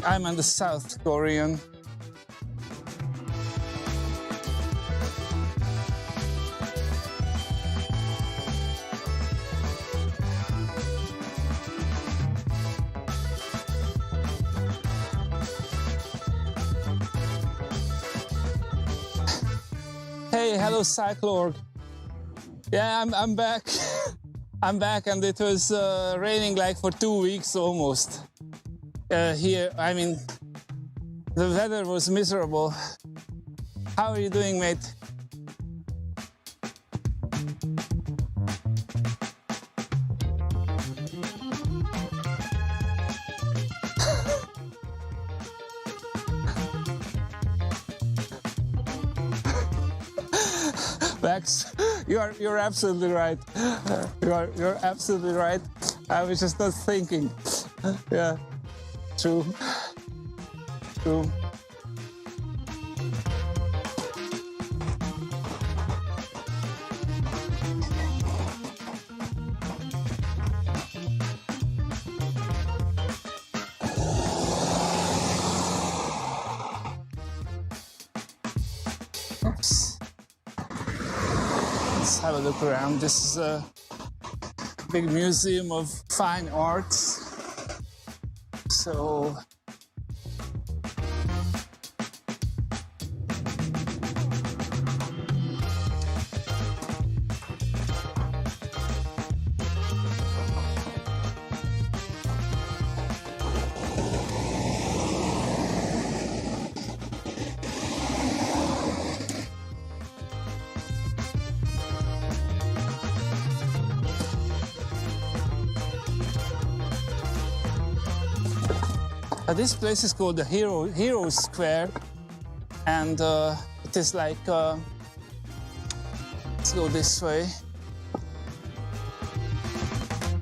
A: I'm on the South Korean. Hey, hello, Cyclorg. Yeah, I'm back. I'm back, and it was raining like for 2 weeks almost. Here, I mean, the weather was miserable. How are you doing, mate? Max, you're absolutely right. You're absolutely right. I was just not thinking. Yeah. True. Oops. Let's have a look around. This is a big museum of fine arts. So this place is called the Hero Square, and it is like, let's go this way.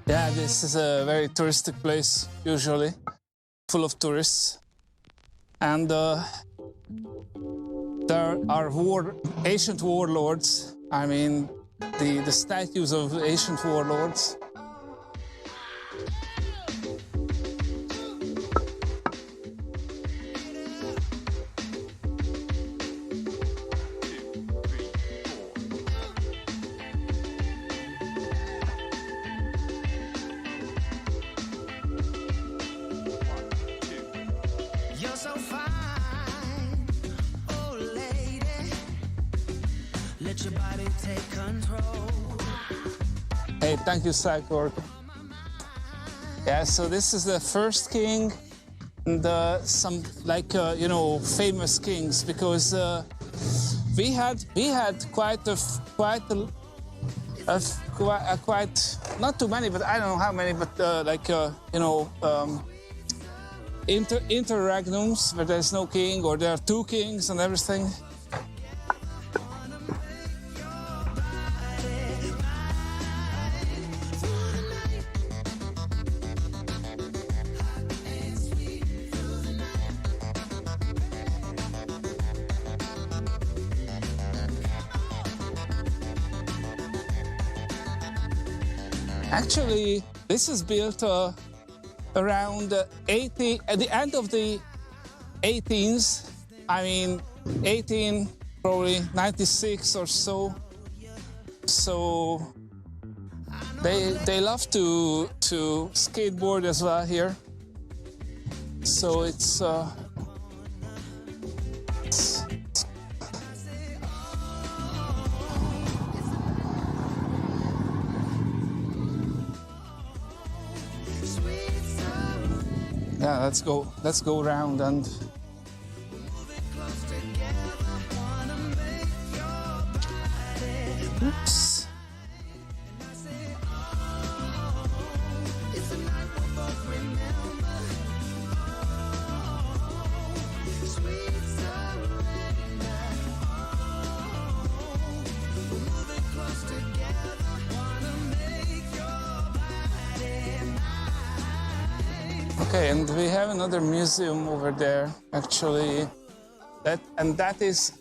A: Yeah, this is a very touristic place, usually, full of tourists. And there are ancient warlords, I mean, the statues of ancient warlords. Hey, thank you, Cyclorg. Yeah, so this is the first king, and some like you know, famous kings, because we had quite not too many, but I don't know how many, but like you know, interregnums where there's no king, or there are two kings and everything. Actually, this is built around 80, at the end of the 18th, I mean 18, probably 96 or so. So they love to skateboard as well here. So it's yeah, let's go around and Oops. Okay, and we have another museum over there, actually. That is,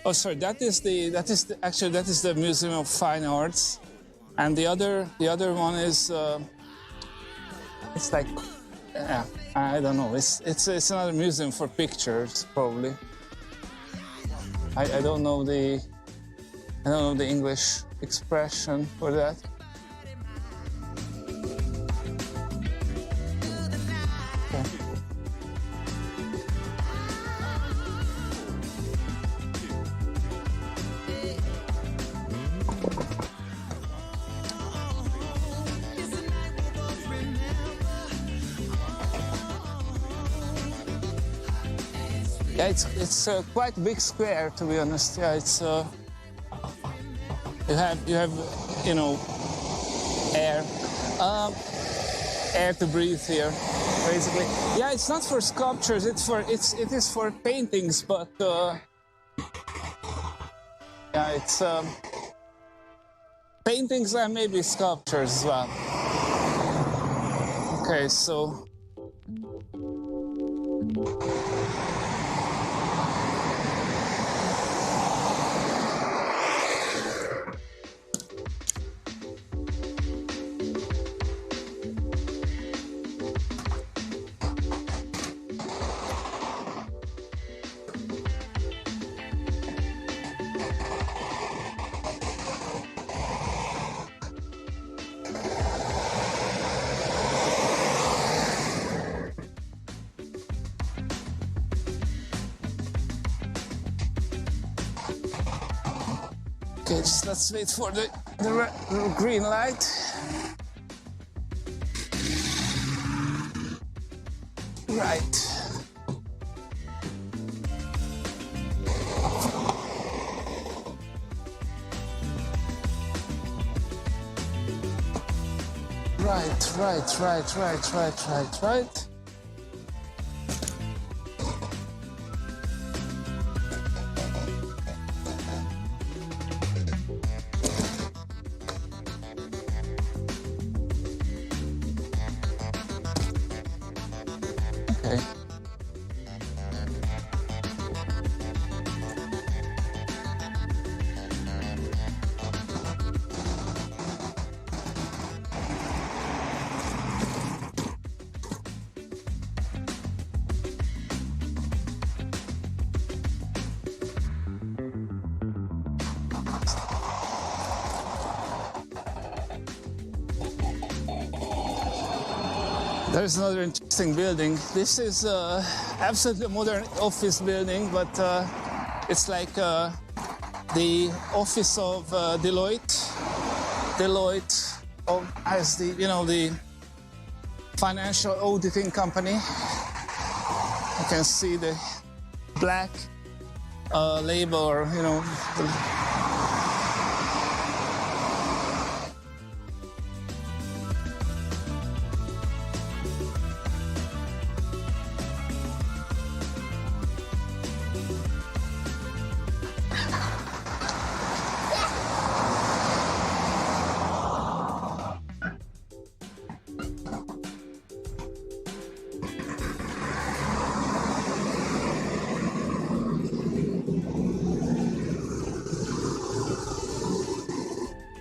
A: oh sorry, that is the Museum of Fine Arts, and the other one is it's like, I don't know, it's another museum for pictures probably. I don't know the English expression for that. Yeah, it's quite a big square, to be honest. Yeah, it's you have air to breathe here, basically. Yeah, it's not for sculptures. It is for paintings, but yeah, it's paintings and maybe sculptures as well. Okay, so. Okay, just let's wait for the green light. Right. Right. Okay. There's another interesting building. This is absolutely modern office building, but it's like the office of Deloitte. Deloitte as the financial auditing company. You can see the black label, or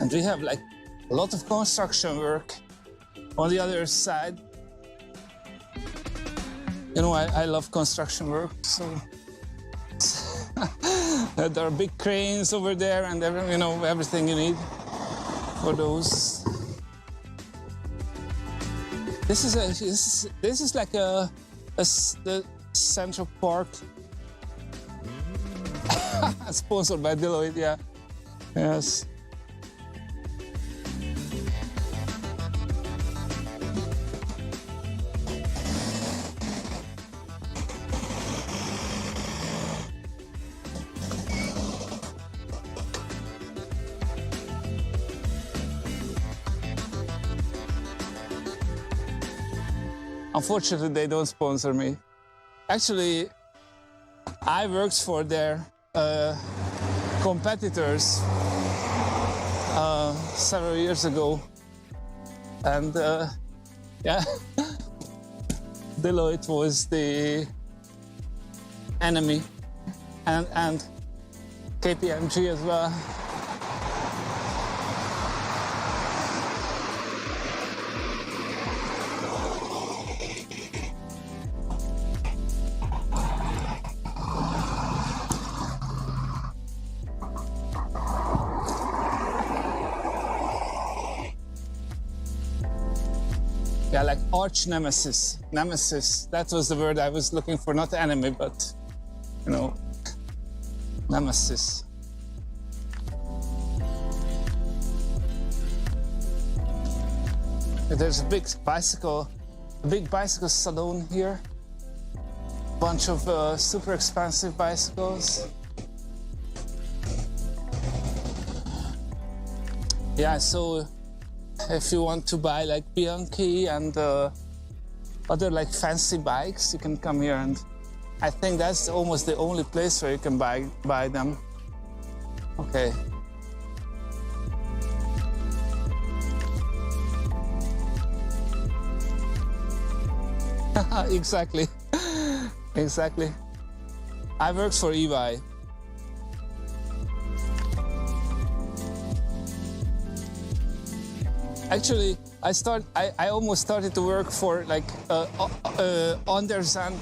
A: and we have like a lot of construction work on the other side. I love construction work, so there are big cranes over there, and everything you need for those. This is like the Central Park, sponsored by Deloitte. Yeah, yes. Unfortunately, they don't sponsor me. Actually, I worked for their competitors several years ago, and yeah, Deloitte was the enemy, and KPMG as well. Yeah, like arch nemesis. Nemesis, that was the word I was looking for, not enemy, but, you know, nemesis. There's a big bicycle salon here. Bunch of super expensive bicycles. Yeah, so if you want to buy like Bianchi and other like fancy bikes, you can come here, and I think that's almost the only place where you can buy them. Okay. Exactly. Exactly. I worked for EY. Actually, I almost started to work for like Anderson,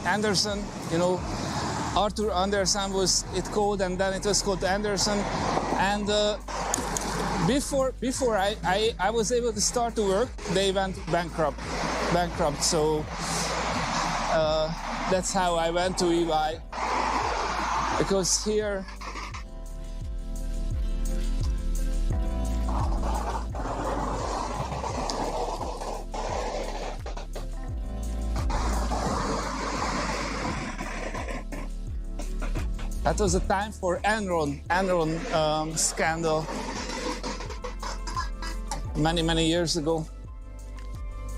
A: you know, Arthur Anderson was it called, and then it was called Anderson. And before I was able to start to work, they went bankrupt. So that's how I went to EY, because here. That was the time for Enron scandal many years ago.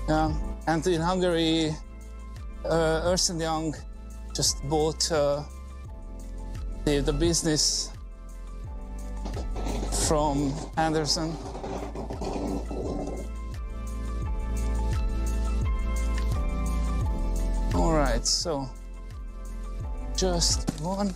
A: Yeah, and in Hungary, Ernst & Young just bought the business from Anderson. All right, so just one.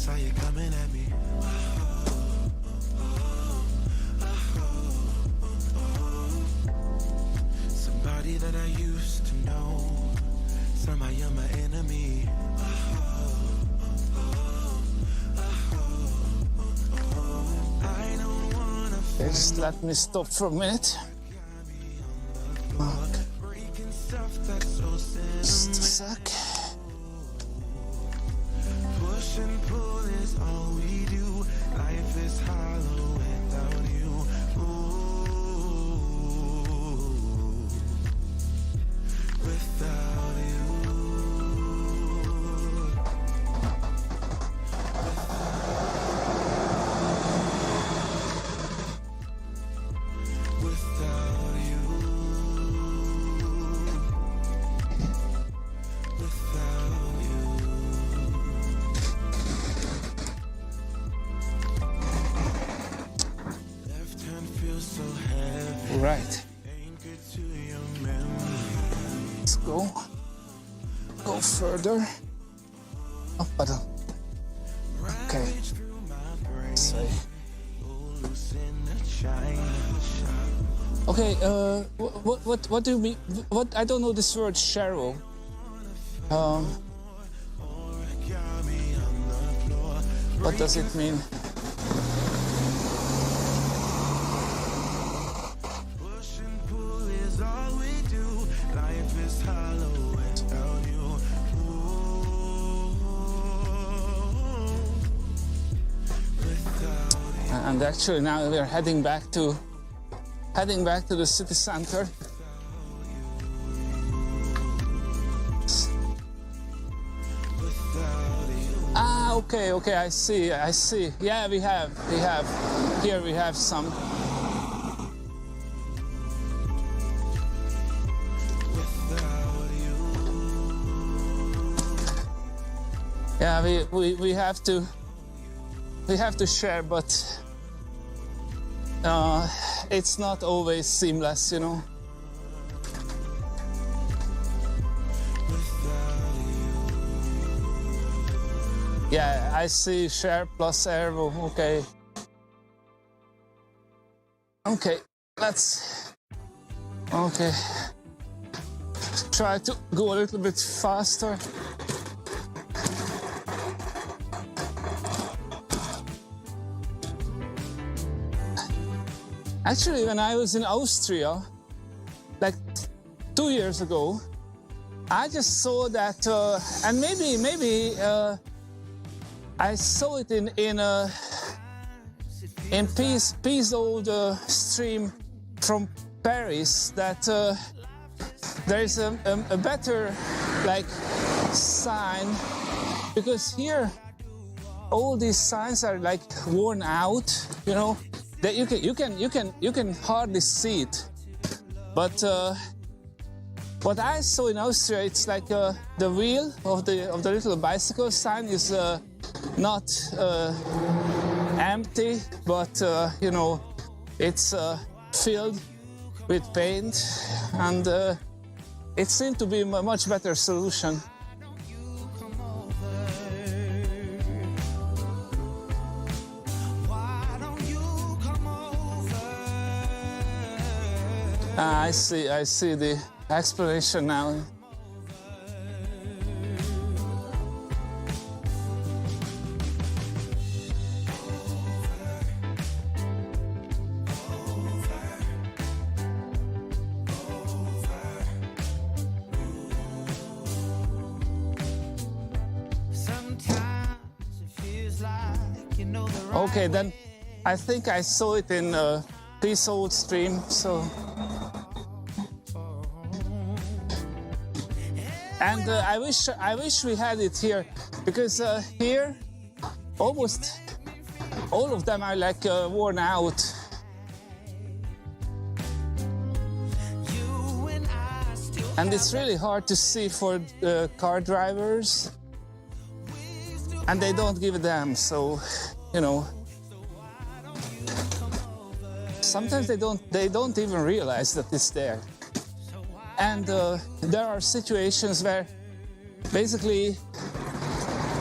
C: saw you coming at me. Somebody that I used to know, somehow you're my enemy. I don't wanna
A: Just let me stop for a minute. Just a sec.
C: push and pull is all we do. Life is hollow without you. Ooh, without you. Without you. Without you. Left hand feels so heavy.
A: Right.
C: Anchored to your memory.
A: Let's go. Go further. Oh, pardon. Okay.
C: Ravage through my brain.
A: This way.
C: Oh, loose in the China shop.
A: Okay, what do you mean? What, I don't know this word Cheryl. What does it mean?
C: Push and pull is all we do. Life is hollow without you.
A: And actually now we are heading back to the city center. Ah, okay, I see. Yeah, we have. Here we have some. Yeah, we have to share, but it's not always seamless, you know. Yeah, I see share plus Ervo. Okay. Okay, let's. Okay. Try to go a little bit faster. Actually, when I was in Austria, like 2 years ago, I just saw that, and maybe I saw it in Peace old stream from Paris that there is a better like sign, because here all these signs are like worn out, you know. That you can hardly see it, but what I saw in Austria, it's like the wheel of the little bicycle sign is not empty, but you know, it's filled with paint, and it seemed to be a much better solution. I see the explanation now. Okay, then I think I saw it in Peace Old Stream, so. And I wish we had it here, because here almost all of them are like worn out. And it's really hard to see for car drivers, and they don't give a damn, so you know. Sometimes they don't even realize that it's there. And there are situations where basically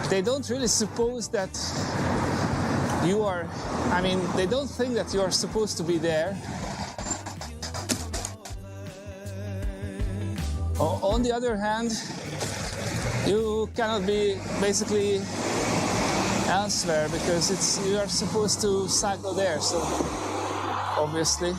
A: they don't really suppose that you are, I mean, they don't think that you are supposed to be there. On the other hand, you cannot be basically elsewhere because you are supposed to cycle there, so obviously.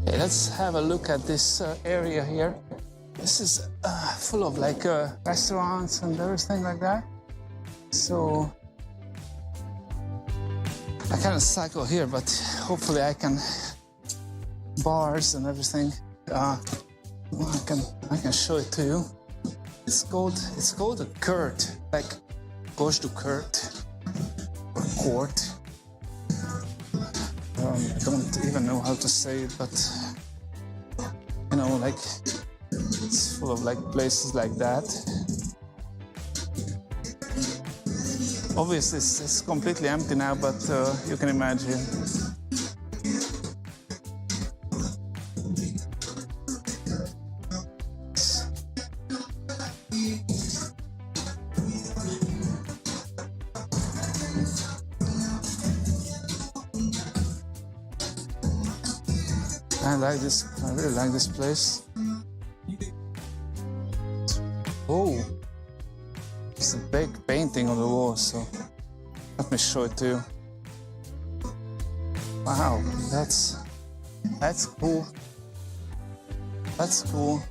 A: Okay, let's have a look at this area here. This is full of like restaurants and everything like that. So I kind of cycle here, but hopefully I can bars and everything. I can show it to you. It's called a Kurt, like Gosh du Kurt or court. I don't even know how to say it, but you know, like it's full of like places like that. Obviously, it's completely empty now, but you can imagine. I really like this place. Oh, it's a big painting on the wall, so let me show it to you. Wow, that's cool. That's cool.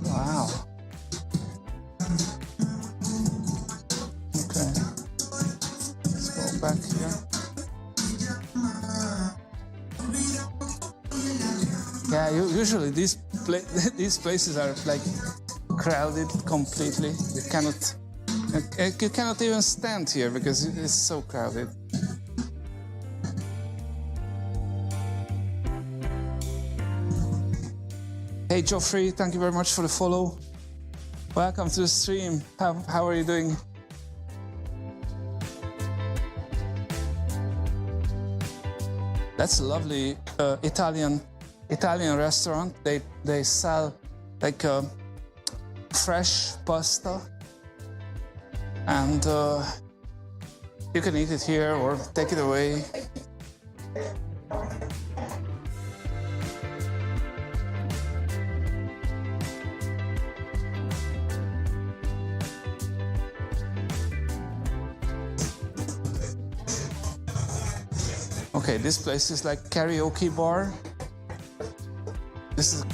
A: Wow. Okay. Let's go back here. Yeah, usually these places are like crowded completely. You cannot even stand here because it's so crowded. Hey Geoffrey, thank you very much for the follow. Welcome to the stream. How are you doing? That's a lovely Italian restaurant. They sell like fresh pasta, and you can eat it here or take it away. Okay, this place is like karaoke bar. This is a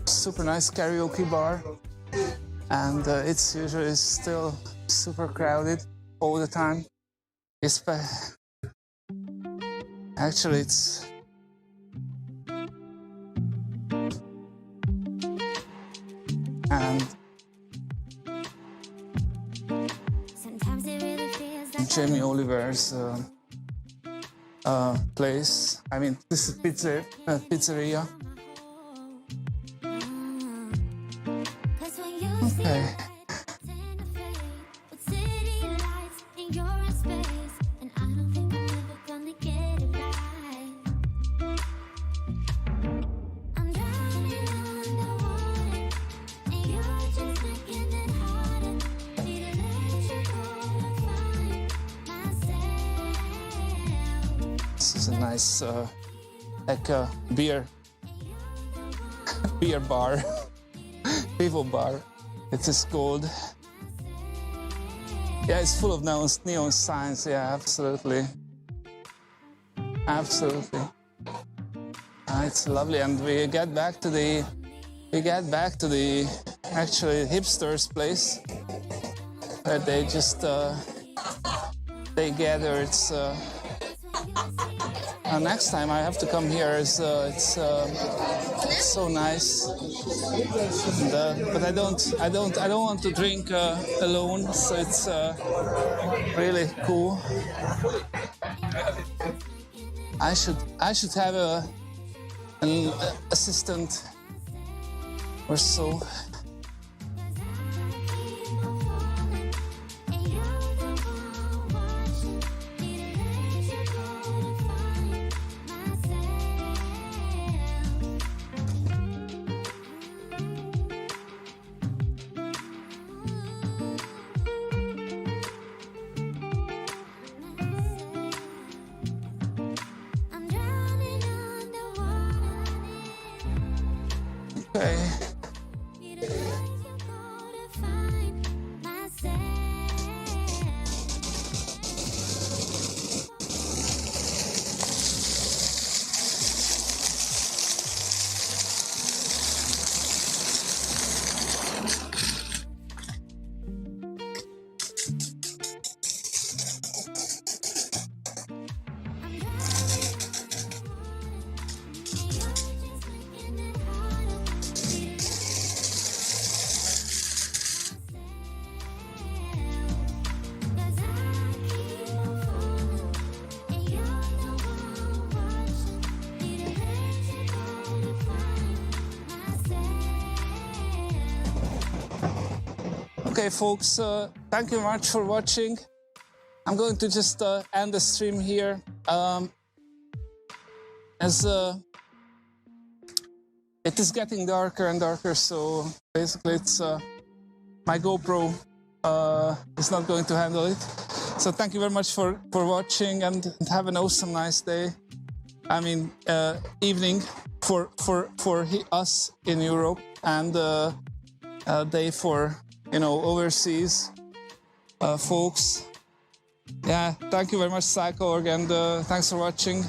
A: super nice karaoke bar, and it's usually still super crowded all the time. Actually, it's and Jamie Oliver's place. I mean, this is pizzeria. Okay. This is a nice, like a beer bar, people bar. It is called. Yeah, it's full of neon signs. Yeah, absolutely. It's lovely, and we get back to the actually hipsters place where they just they gather. It's next time I have to come here. It's so nice. And, but I don't want to drink alone, so it's really cool. I should have an assistant or so. Okay. Okay, folks, thank you very much for watching. I'm going to just end the stream here. As it is getting darker and darker, so basically it's my GoPro is not going to handle it. So thank you very much for watching, and have an awesome nice day. I mean evening for us in Europe, and day for overseas folks. Yeah, thank you very much, Psycho.org, and thanks for watching,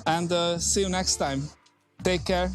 A: and see you next time. Take care.